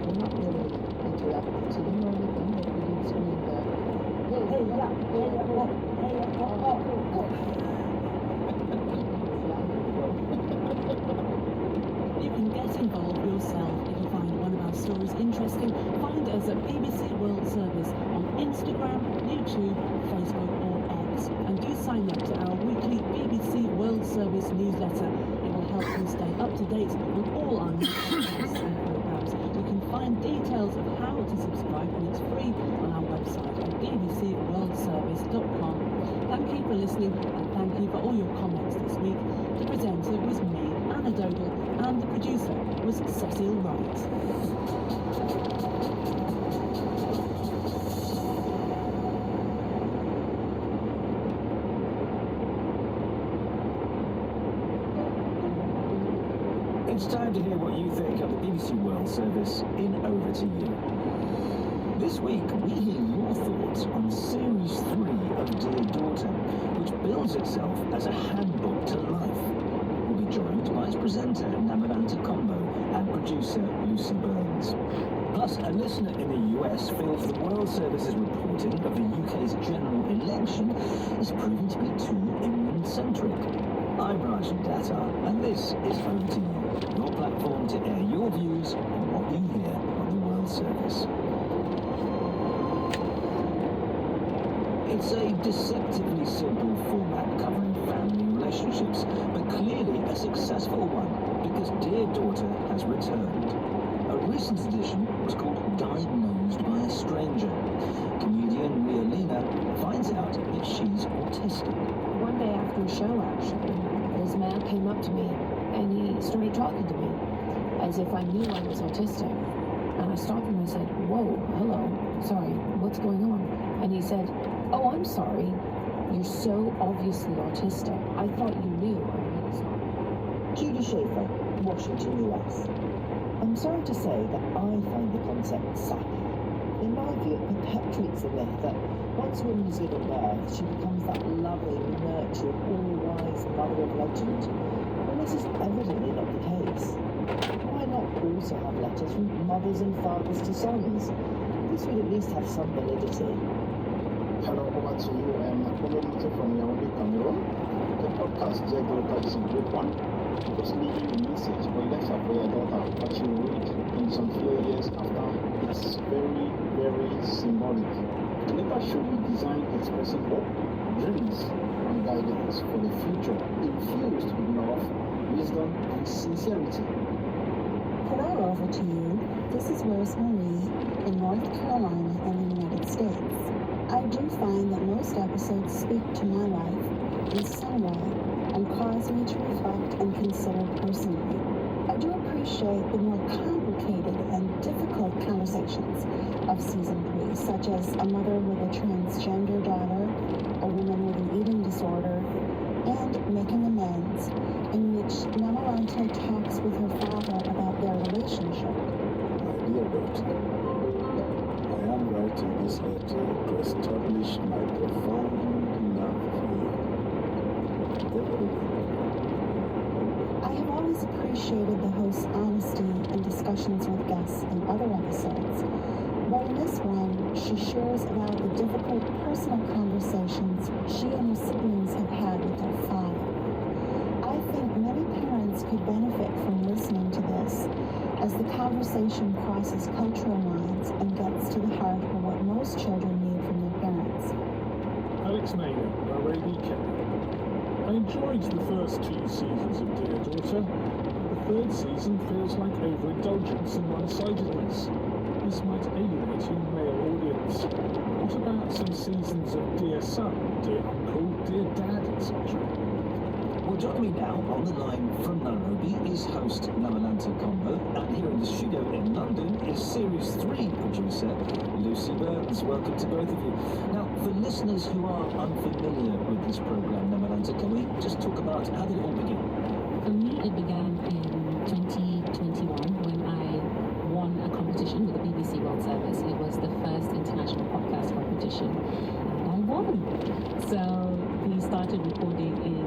We're not really interactive to them or anything, but we did scream the hey, yeah, hey, yeah, oh, hey, yeah, oh, oh, oh. You can get involved yourself if you find one of our stories interesting. Find us at BBC World Service on Instagram, YouTube, Facebook or X. And do sign up to our weekly BBC World Service newsletter. It will help you stay up to date on all our new podcasts and programmes. You can find details of how to subscribe, and it's free on our website at bbcworldservice.com. Thank you for listening, and thank you for all your comments this week. The presenter was me, Anna Dogle, and the producer was Cecil Wright. It's time to hear what you think of the BBC World Service in Over to You. This week, we hear your thoughts on Series 3 of Dear Daughter, which bills itself as a handbook to life. We'll be joined by its presenter, Namaranta Combo, and producer, Lucy Burns. Plus, a listener in the US feels the World Service's reporting of the UK's general election is proving to be too England-centric. I'm Rajan Datta, and this is Over to You, your platform to air your views on what you hear on the World Service. It's a deceptively simple format covering family relationships, but clearly a successful one because Dear Daughter has returned. A recent edition was called Diagnosed by a Stranger. Comedian Ria Lina finds out that she's autistic. One day after a show, actually, this man came up to me and he started talking to me as if I knew I was autistic. And I stopped him and I said, whoa, hello, sorry, what's going on? And he said, oh, I'm sorry, you're so obviously autistic. I thought you knew. I'm really sorry. Judy Schaefer, Washington, US. I'm sorry to say that I find the concept sappy. In my view, it perpetuates the myth that once a woman has given birth, she becomes that loving, nurturing, all-wise mother of legend. When in this is evidently not the case. Why not also have letters from mothers and fathers to sons? This would at least have some validity. Hello, over to you. I'm Nakomo from Yaoundé, Cameroon. The podcast Dear Daughter is a great one. Just leaving a message or letter for your daughter that you read in some few years after. It's very, very symbolic. The letter should be designed expressing hope, dreams, and guidance for the future, infused with love, wisdom, and sincerity. Hello, over to you. This is Rose Marie in North Carolina in the United States. I do find that most episodes speak to my life in some way and cause me to reflect and consider personally. I do appreciate the more complicated and difficult conversations of season 3, such as a mother with a transgender daughter, a woman with an eating disorder, and making amends, in which Namalante talks with her father about their relationship. My dear daughter, I am writing this letter to establish my profound love for you. I have always appreciated the host's honesty and discussions with guests in other episodes, but in this one, she shares about the difficult personal conversations she and her siblings have had with their father. I think many parents could benefit from listening to this, as the conversation crosses cultural lines and gets to the heart of what most children need from their parents. Alex Maynard, Nairobi, Kenya. I enjoyed the first 2 seasons of Dear Daughter, but the 3rd season feels like overindulgence and one-sidedness. This might alienate a male audience. What about some seasons of Dear Son, Dear Uncle, Dear Dad, etc.? Well, joining me now on the line from Nairobi is host Namalante Combo, and here in the studio in London is Series 3 producer Lucy Burns. Welcome to both of you. Now, for listeners who are unfamiliar with this program, Namalante, can we just talk about how did it all begin? For me, it began in 2021 when I won a competition with the BBC World Service. It was the first international podcast competition, and I won. So we started recording in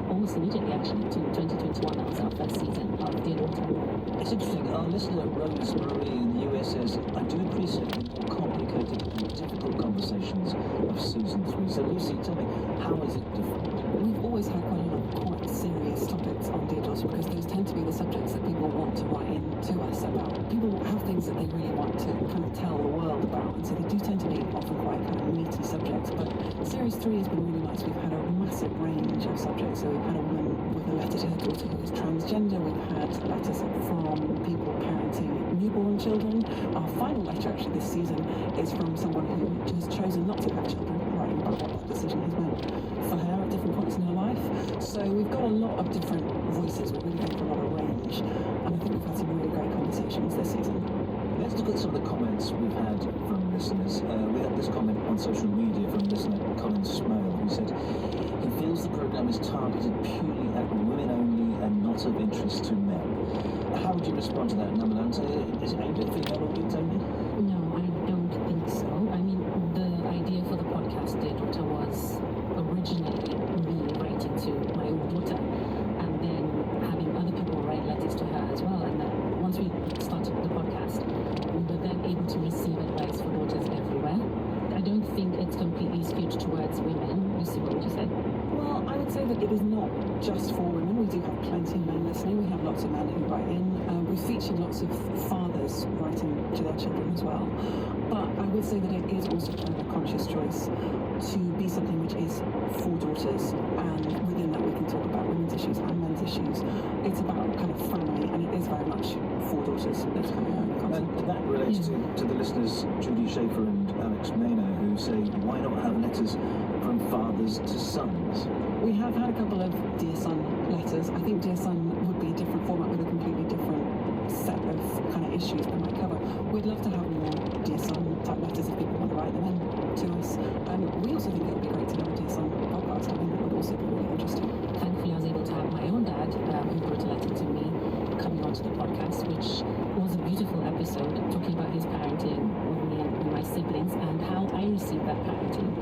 almost immediately, actually, to 2021. That was our first season of Dear Daughter. It's interesting. Our listener Rose Marie in the US says, I do appreciate the more complicated and difficult conversations of season 3. So Lucy, tell me, how is it different? We've always had quite a lot of quite serious topics on Dear Daughter because those tend to be the subjects that people want to write in to us about. People have things that they really want to kind of tell the world about, and so they do tend to be often quite kind of meaty subjects. But Series 3 has been really nice. We've had a massive range of subjects. So we've had a woman with a letter to her daughter who is transgender. We've had letters from people parenting newborn children. Our final letter actually this season is from someone who has chosen not to have children, writing about what that decision has meant for her at different points in her life. So we've got a lot of different voices. We're really going for a lot of range, and I think we've had some really great conversations this season. Let's look at some of the comments we've had from listeners. We had this comment on social media from listener Colin Smale, who said he feels the programme is targeted purely at women only and not of interest to men. How would you respond to that, Namalante? Is it aimed at female audience only? No, I don't think so. I mean, the idea for the podcast Dear Daughter was originally me writing to my own daughter and then having other people write letters to her as well. And then once we started the podcast, we were then able to receive advice for daughters everywhere. I don't think it's completely skewed towards women. Lucy, what would you say? Well, I would say that it is not just for women. We do have plenty of men listening. We have lots of men who write in. We've featured lots of fathers writing to their children as well. But I would say that it is also kind of a conscious choice to be something which is for daughters, and within that we can talk about women's issues and men's issues. It's about kind of family, and it is very much for daughters. That's kind of the concept. And that relates to the listeners Judy Schaefer and Alex Maynard, who say, why not have letters from fathers to sons? We have had a couple of Dear Son letters. I think Dear Son would be a different format with a completely different set of kind of issues we might cover. We'd love to have more Dear Son type letters if people want to write them in to us. We also think it would be great to have a Dear Son podcast. I think that would also be really interesting. Thankfully, I was able to have my own dad who wrote a letter to me coming onto the podcast, which was a beautiful episode talking about his parenting with me and my siblings and how I received that parenting.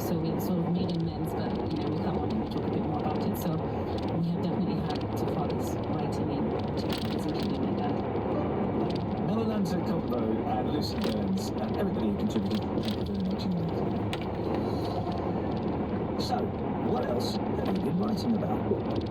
So we sort of made amends, but we come on and we talk a bit more about it. So we have definitely had two fathers So, what else have you been writing about?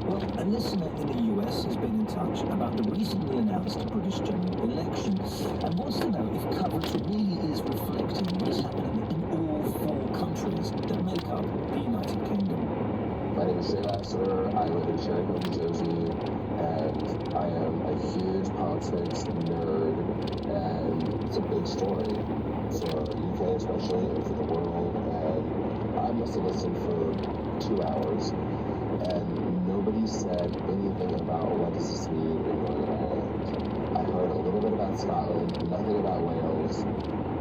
Well, a listener in the US has been in touch about the recently announced British general election and wants to know if coverage really is reflecting what is happening in all 4 countries that make up the United Kingdom. My name is Shay Lasseter. I live in Cherry Hill, New Jersey, and I am a huge politics nerd, and it's a big story for UK especially, and for the world, and I must have listened for 2 hours, and nobody said anything about what does this mean in Northern Ireland. I heard a little bit about Scotland, nothing about Wales,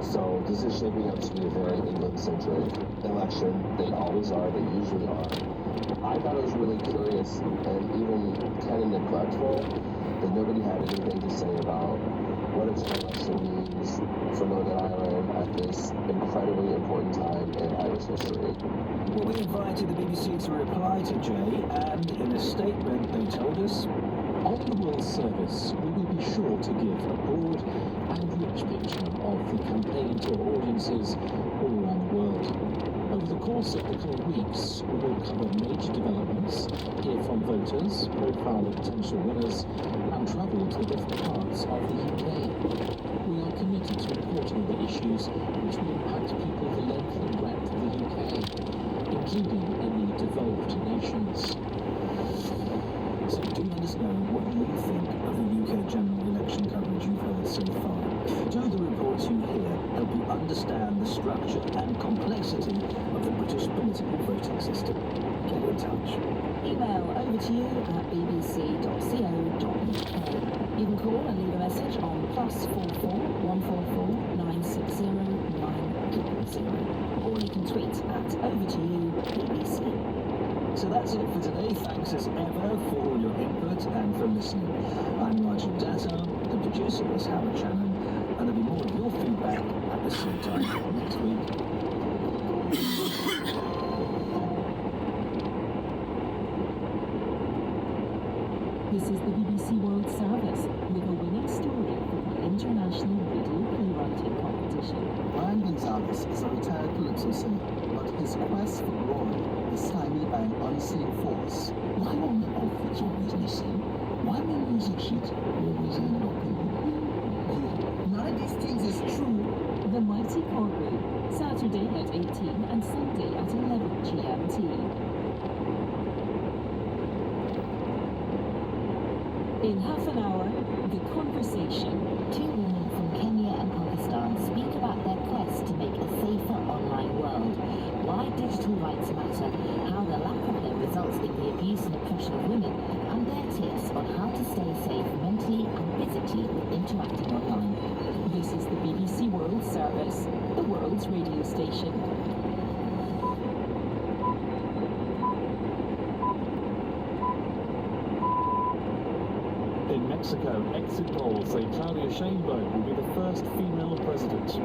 so this is shaping up to be a very England-centric election. They always are, they usually are. I thought it was really curious and even kind of neglectful that nobody had anything to say about what a general election means for Northern Ireland at this incredibly important time in Irish history. Well, we invited the BBC to reply to Jay, and in a statement they told us, on the World Service, we will be sure to give a broad and rich picture of the campaign to audiences all around the world. Over the course of the coming weeks, we will cover major developments, hear from voters, profile the potential winners, and travel to different parts of the UK. We are committed to reporting the issues which will impact people the length and breadth of the UK, including in the devolved nations. So do let us know what you think of the UK general election coverage you've heard so far. Do the reports you hear help you understand the structure and complexity of the British political voting system? Get in touch. Email over to you at bbc.co.uk. You can call and leave a message on +44 144 960 900, or you can tweet at over to you BBC. So that's it for today. Thanks as ever for all your input and for listening. I'm Nigel Datta, the producer is Howard Shannon, and there'll be more of your feedback at the same time next week. This is the BBC World Service with a winning story for the International Radio Playwriting Competition. Ryan Gonzalez is a retired calypso singer, but his quest for glory is stymied by an unseen force. Why on earth it's always missing? Why my music sheet always end up in none of these things is true. The Mighty Corbu, Saturday at 18 and Sunday at 11 GMT. In half an hour, The Conversation. 2 women from Kenya and Pakistan speak about their quest to make a safer online world, why digital rights matter, how the lack of them results in the abuse and oppression of women, and their tips on how to stay safe mentally and physically when interacting online. This is the BBC World Service, the world's radio station. In Mexico, exit polls say Claudia Sheinbaum will be the first female president.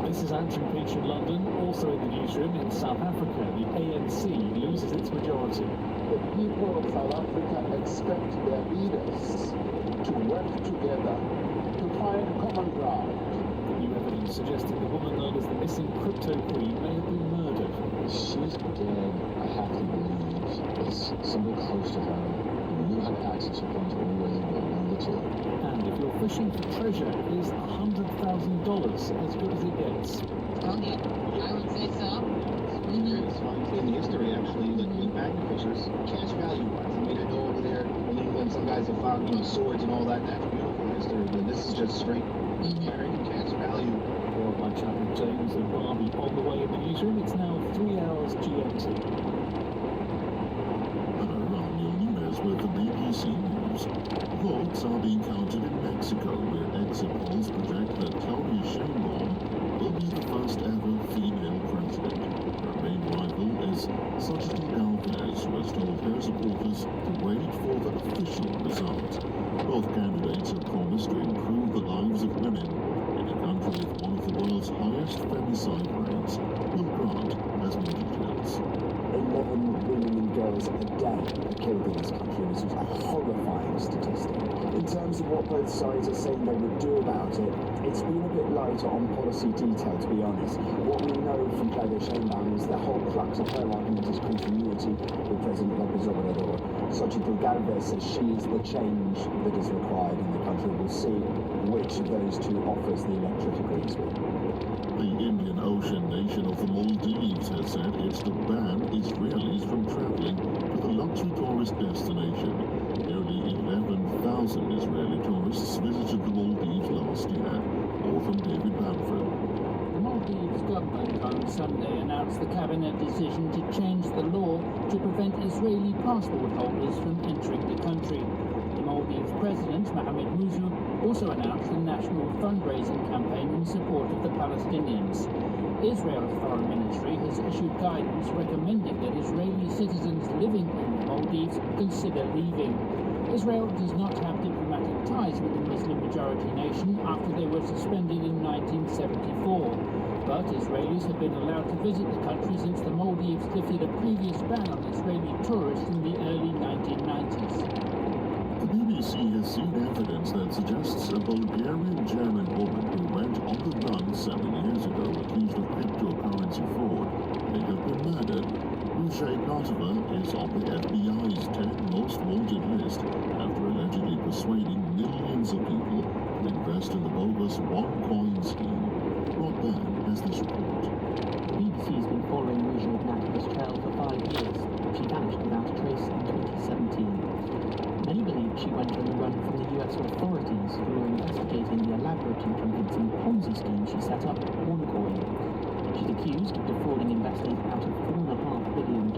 This is Antrim Peach in London. Also in the newsroom in South Africa, the ANC loses its majority. The people of South Africa expect their leaders to work together to find common ground. New evidence suggesting the woman known as the missing crypto queen may have been murdered. She's dead, I have to believe. It's somebody close to her who knew how to access her funds one way or another too. And if you're fishing for treasure, is $100,000 as good as it gets? Okay, I would say so. In history, actually, like with magnet fishers, cash value wise. I mean, I know over there in England, some guys have found, swords and all that. That's beautiful history, but this is just straight carrying cash value. Well, my chat with James and Barbie on the way in the newsroom. It's now 3 hours GMT. With the BBC News. Votes are being counted in Mexico, where exit polls project that Claudia Sheinbaum will be the first ever female president. Her main rival is Xochitl Galvez, who has told her supporters to wait for the official result. Both candidates have promised to improve the lives of women in a country with one of the world's highest femicide rates. Will Grant has more details. 11 women and girls a day are killed in this country. This is a horrifying statistic. In terms of what both sides are saying they would do about it, it's been a bit lighter on policy detail, to be honest. What we know from Claudia Sheinbaum is the whole crux of her argument is continuity with President López Obrador. Xochitl Gálvez says she is the change that is required in the country. We'll see which of those two offers the electorate agrees with. The Indian Ocean nation of the Maldives has said it's to ban Israelis from traveling to the luxury tourist destination. Nearly 11,000 Israeli tourists visited the Maldives last year. More from David Bamford. The Maldives government on Sunday announced the cabinet decision to change the law to prevent Israeli passport holders from entering the country. The Maldives President, Mohamed Musa, also announced a national fundraising campaign in support of the Palestinians. Israel's foreign ministry has issued guidance recommending that Israeli citizens living in the Maldives consider leaving. Israel does not have diplomatic ties with the Muslim-majority nation after they were suspended in 1974. But Israelis have been allowed to visit the country since the Maldives lifted a previous ban on Israeli tourists in the early 1990s. The BBC has seen evidence that suggests a Bulgarian-German woman who went on the run 7 years ago accused of cryptocurrency fraud may have been murdered. Russia Ignatova is on the FBI's 10 most wanted list after allegedly persuading millions of people to invest in the bogus OneCoin scheme. Rob Byrne has this report. The BBC has been following Russia Ignatova's trail for 5 years. She vanished without a trace in 2017. Many believe she went on the run from the US authorities who are investigating the elaborate and convincing Ponzi scheme she set up, OneCoin. She's accused of defrauding investors out of $4.5 billion.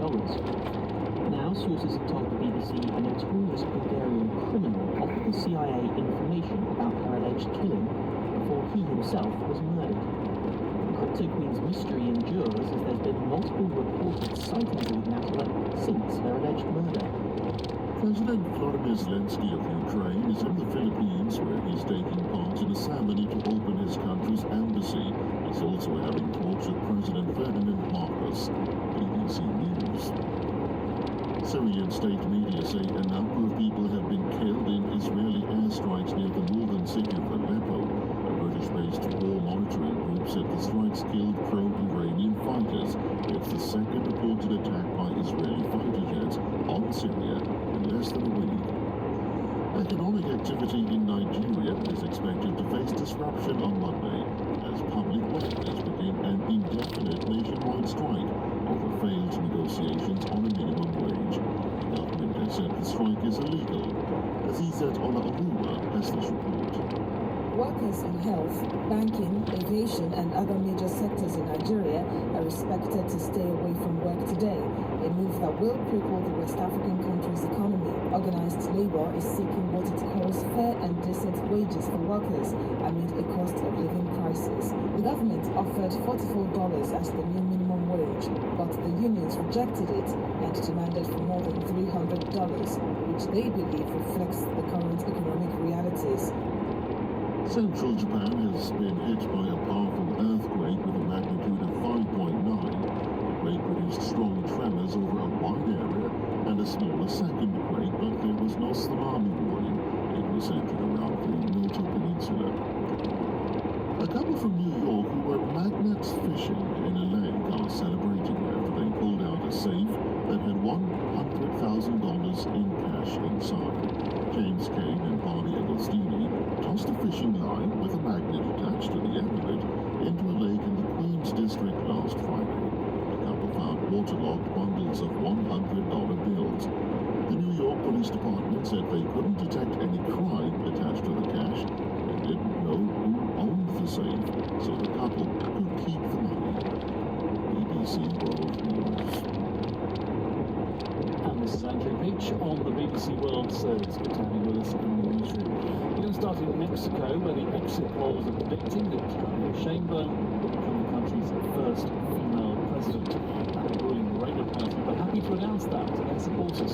Now, sources have told the BBC a notorious Bulgarian criminal offered the CIA information about her alleged killing before he himself was murdered. The crypto queen's mystery endures as there's been multiple reported sightings of Ignatova since her alleged murder. President Volodymyr Zelensky of Ukraine is in the Philippines where he's taking part in a ceremony to open his country's embassy. He's also having talks with President Ferdinand Marcos. BBC News. Syrian state media say a number of people have been killed in Israeli airstrikes near the northern city of Aleppo. A British-based war monitoring group said the strikes killed pro-Iranian fighters. It's the second reported attack by Israeli fighter jets on Syria in less than a week. Economic activity in Nigeria is expected to face disruption on Monday as public workers begin an indefinite nationwide strike over failed negotiations on a minimum wage. The government has said the strike is illegal. Azizat Olaoluwa has this report. Workers in health, banking, aviation and other major sectors in Nigeria are expected to stay away from work today, a move that will cripple the West African country's economy. Organized labor is seeking what it calls fair and decent wages for workers amid a cost of living crisis. The government offered $44 as the new minimum wage, but the unions rejected it and demanded for more than $300, which they believe reflects the current economic realities. Central Japan has been hit by a powerful earthquake with a magnitude of 5.9. The quake produced strong tremors over a wide area and a smaller second quake, but there was no tsunami warning. It was centered around the Noto Peninsula. A couple from New York who were magnets fishing in a lake are celebrating after they pulled out a safe that had $100,000 in cash inside. James Kane and Bobby Agostini tossed a fishing line with a magnet attached to the end of it into a lake in the Queens district last Friday. The couple found waterlogged bundles of $100 bills. The New York Police Department said they couldn't detect any crime attached to the cash and didn't know who owned the safe, so the couple could keep the money. BBC World News. And this is Andrew Peach on the BBC World Service. Good to have you with us in the newsroom. We're going to start in Mexico, where the exit polls are predicting that Claudia Sheinbaum will become the country's first female president and the ruling Morena Party. But happy to announce that to their supporters.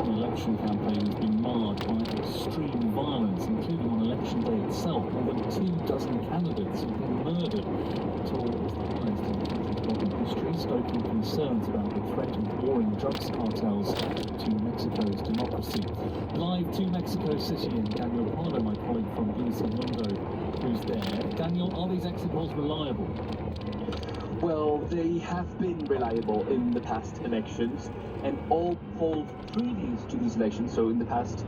The election campaign has been marred by extreme violence, including on election day itself. More than 24 candidates have been murdered. The toll is the highest in country's modern history, stoking concerns about the threat of warring drugs cartels to Mexico's democracy. Live to Mexico City in Daniel Pardo, my colleague from BBC Mundo, who's there. Daniel, are these exit polls reliable? Well, they have been reliable in the past elections, and all polls previous to these elections, so in the past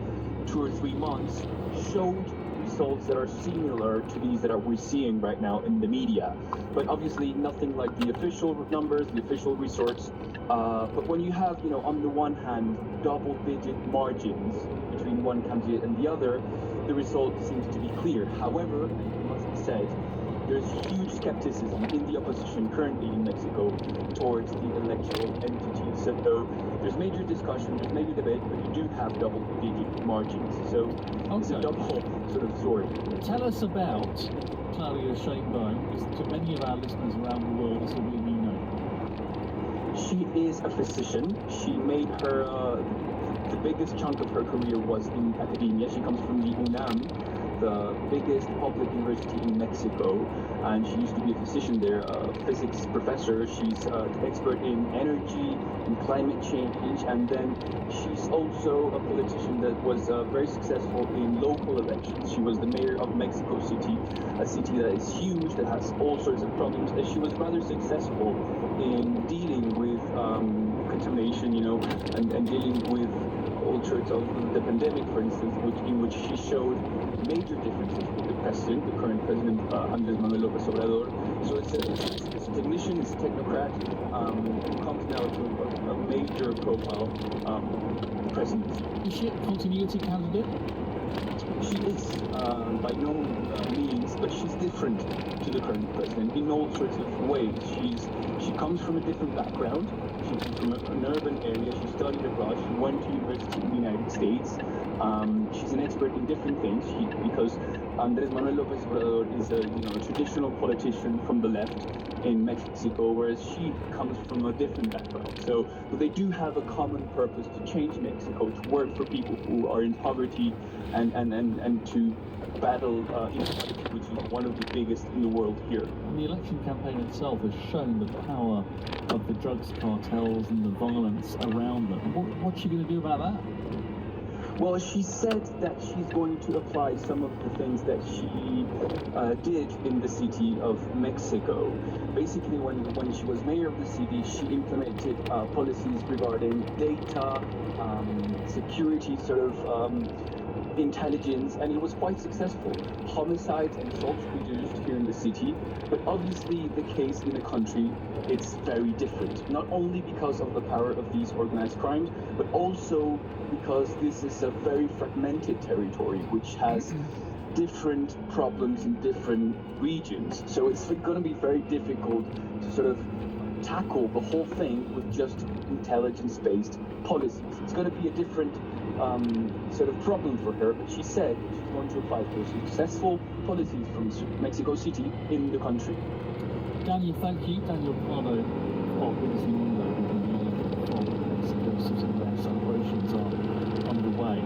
2 or 3 months, showed results that are similar to these that we're seeing right now in the media. But obviously nothing like the official numbers, the official results. But when you have, on the one hand, double-digit margins between one candidate and the other, the result seems to be clear. However, it must be said, there's huge skepticism in the opposition currently in Mexico towards the electoral entity. So there's major discussion, there's major debate, but you do have double-digit margins. So it's a double sort of sword. Tell us about Claudia Sheinbaum, because to many of our listeners around the world, it's a really new name. She is a physician. She made her, the biggest chunk of her career was in academia. She comes from the UNAM, the biggest public university in Mexico, and she used to be a physician there, a physics professor. She's an expert in energy and climate change, and then she's also a politician that was very successful in local elections. She was the mayor of Mexico City, a city that is huge, that has all sorts of problems, and she was rather successful in dealing with contamination, and dealing with all sorts of the pandemic, for instance, in which she showed major differences with the president, the current president, Andrés Manuel López Obrador. So it's a technician, it's a technocrat, who comes now to a major profile presidency. Is she a continuity candidate? She is, by no means, but she's different to the current president in all sorts of ways. She comes from a different background. She comes from an urban area. She studied abroad. She went to university in the United States. She's an expert in different things because Andrés Manuel López Obrador is a traditional politician from the left in Mexico, whereas she comes from a different background. So they do have a common purpose to change Mexico, to work for people who are in poverty and to battle inequality, which is one of the biggest in the world here. And the election campaign itself has shown the power of the drugs cartels and the violence around them. What's she going to do about that? Well, she said that she's going to apply some of the things that she did in the city of Mexico. Basically, when she was mayor of the city, she implemented policies regarding data, security, sort of intelligence, and it was quite successful. Homicides and assaults reduced here in the city, but obviously the case in the country, it's very different. Not only because of the power of these organized crimes, but also because this is a very fragmented territory which has different problems in different regions. So it's going to be very difficult to sort of tackle the whole thing with just intelligence-based policies. It's going to be a different sort of problem for her, but she said she's going to apply for successful policies from Mexico City in the country. Daniel, thank you. Daniel Pardo of BBC Mundo, from Mexico City, where celebrations are underway.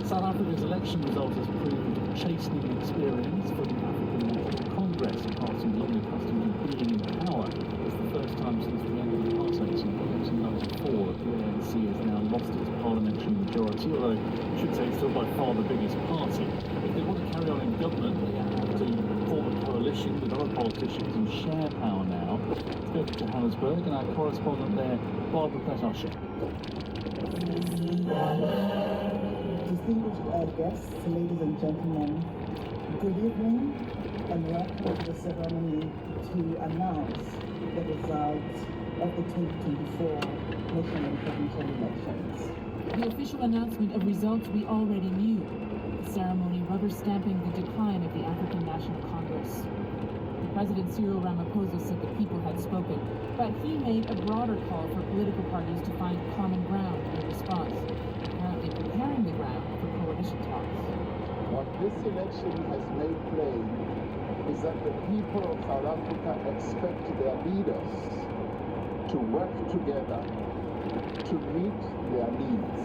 South Africa's election result has proved a chastening experience for the African National Congress, a party long accustomed to being in power. It's the first time since the end of the apartheid in 1994 that the ANC has now lost its parliamentary majority, although I should say it's still by far the biggest party. If they want to carry on in government, they have to form a coalition with other politicians and share power now. Let's go to Johannesburg and our correspondent there, Barbara Petasher. Distinguished guests, ladies and gentlemen, good evening and welcome to the ceremony to announce the results of the 2024 national and provincial elections. The official announcement of results we already knew. The ceremony rubber stamping the decline of the African National Congress. President Cyril Ramaphosa said the people had spoken, but he made a broader call for political parties to find common ground in response, apparently preparing the ground for coalition talks. What this election has made plain is that the people of South Africa expect their leaders to work together to meet their needs.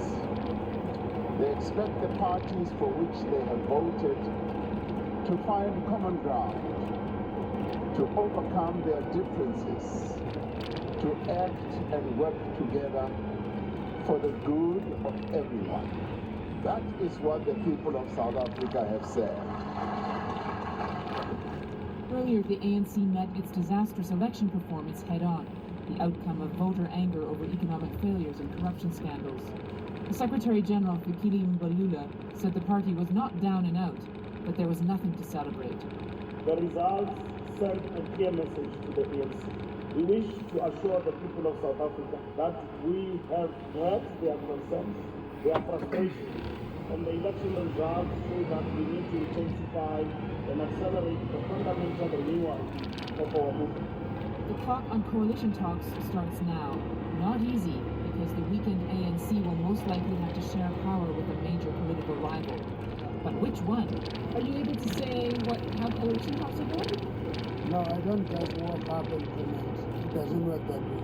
They expect the parties for which they have voted to find common ground, to overcome their differences, to act and work together for the good of everyone. That is what the people of South Africa have said. Earlier, the ANC met its disastrous election performance head-on, the outcome of voter anger over economic failures and corruption scandals. The Secretary-General, Fikile Mbalula, said the party was not down and out, but there was nothing to celebrate. The results sent a clear message to the ANC. We wish to assure the people of South Africa that we have heard their concerns, their frustrations, and the election results show that we need to intensify and accelerate the fundamental renewal of our movement. The clock on coalition talks starts now. Not easy, because the weakened ANC will most likely have to share power with a major political rival. But which one? Are you able to say how coalition talks are going? No, I don't guess what happened tonight. It doesn't work that way.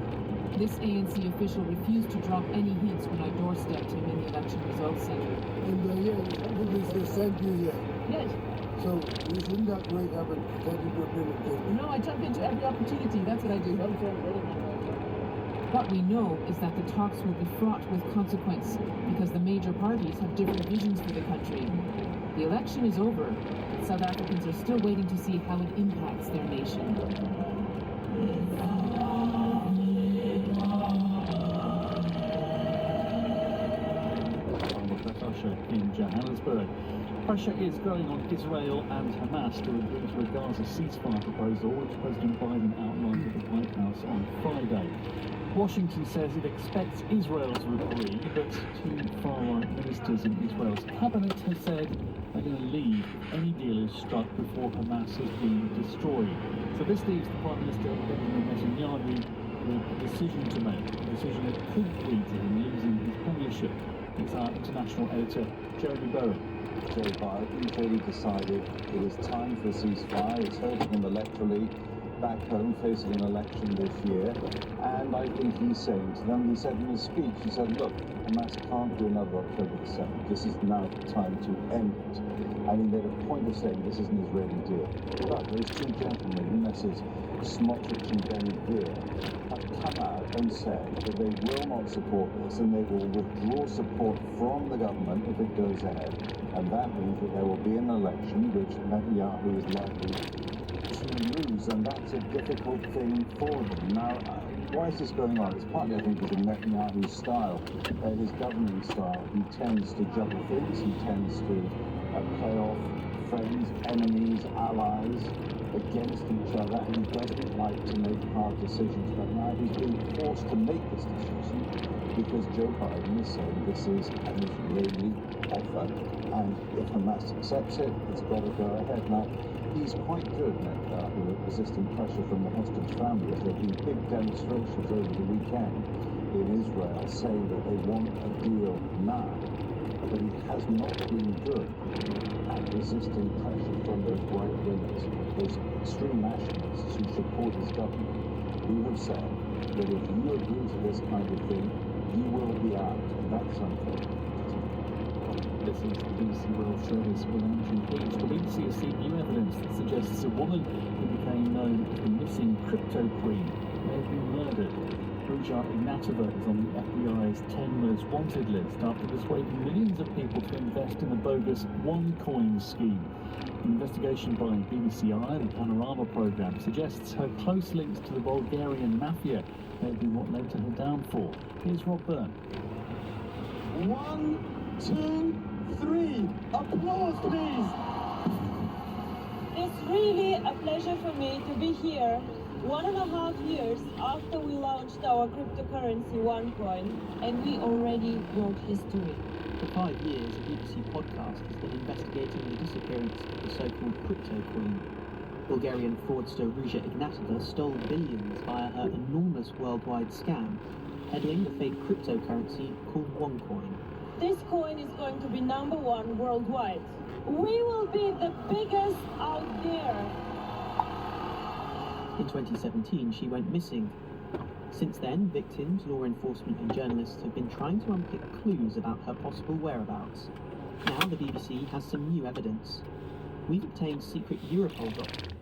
This ANC official refused to drop any hints when I doorstepped him in the election results center. And they sent you here. Yes. So isn't that way happened? That you do No, I jump into every opportunity. That's what I do. What we know is that the talks will be fraught with consequence because the major parties have different visions for the country. The election is over, but South Africans are still waiting to see how it impacts their nation. In Johannesburg. Pressure is growing on Israel and Hamas to agree to a Gaza ceasefire proposal, which President Biden outlined at the White House on Friday. Washington says it expects Israel to agree, but two far-right ministers in Israel's cabinet have said they're going to leave if any deal is struck before Hamas has been destroyed. So this leaves the Prime Minister Benjamin Netanyahu with a decision to make, a decision that could lead to him losing his premiership. It's our international editor, Jeremy Bowen. Joe Biden's already decided it is time for a ceasefire. It's hurting him electorally back home, facing an election this year. And I think he's saying to them, he said in his speech, he said, look, Hamas can't do another October the 7th. This is now the time to end it. And he made a point of saying this is an Israeli deal. But those two gentlemen, Messrs. Smotrich and Ben-Gvir, have come out and said that they will not support this and they will withdraw support from the government if it goes ahead. And that means that there will be an election which Netanyahu is likely to lose, and that's a difficult thing for them. Now, why is this going on? It's partly, I think, because of Netanyahu's style, his governing style. He tends to juggle things, he tends to play off friends, enemies, allies against each other, and he doesn't like to make hard decisions. But now he's being forced to make this decision because Joe Biden is saying this is an Israeli offer, and if Hamas accepts it, it's got to go ahead. Now, he's quite good, Netanyahu, at resisting pressure from the hostage families. There have been big demonstrations over the weekend in Israel saying that they want a deal now. But he has not been good at resisting pressure from those right wingers, those extreme nationalists who support his government, who have said that if you agree to this kind of thing, you will be out, and that's something. This is the BBC World Service with Andrew Peach. The BBC has seen new evidence that suggests a woman who became known as the missing crypto queen may have been murdered. Ruja Ignatova is on the FBI's 10 most wanted list after persuading millions of people to invest in the bogus OneCoin scheme. An investigation by BBCI, the Panorama programme, suggests her close links to the Bulgarian mafia may be what led to her downfall. Here's Rob Byrne. 1, 2, 3. Applause, please. It's really a pleasure for me to be here 1.5 years after we launched our cryptocurrency OneCoin, and we already wrote history. For 5 years, a BBC podcast has been investigating the disappearance of the so-called crypto queen. Bulgarian fraudster Ruja Ignatova stole billions via her enormous worldwide scam, peddling the fake cryptocurrency called OneCoin. This coin is going to be #1 worldwide. We will be the biggest out there. In 2017, she went missing. Since then, victims, law enforcement and journalists have been trying to unpick clues about her possible whereabouts. Now the BBC has some new evidence. We've obtained secret Europol documents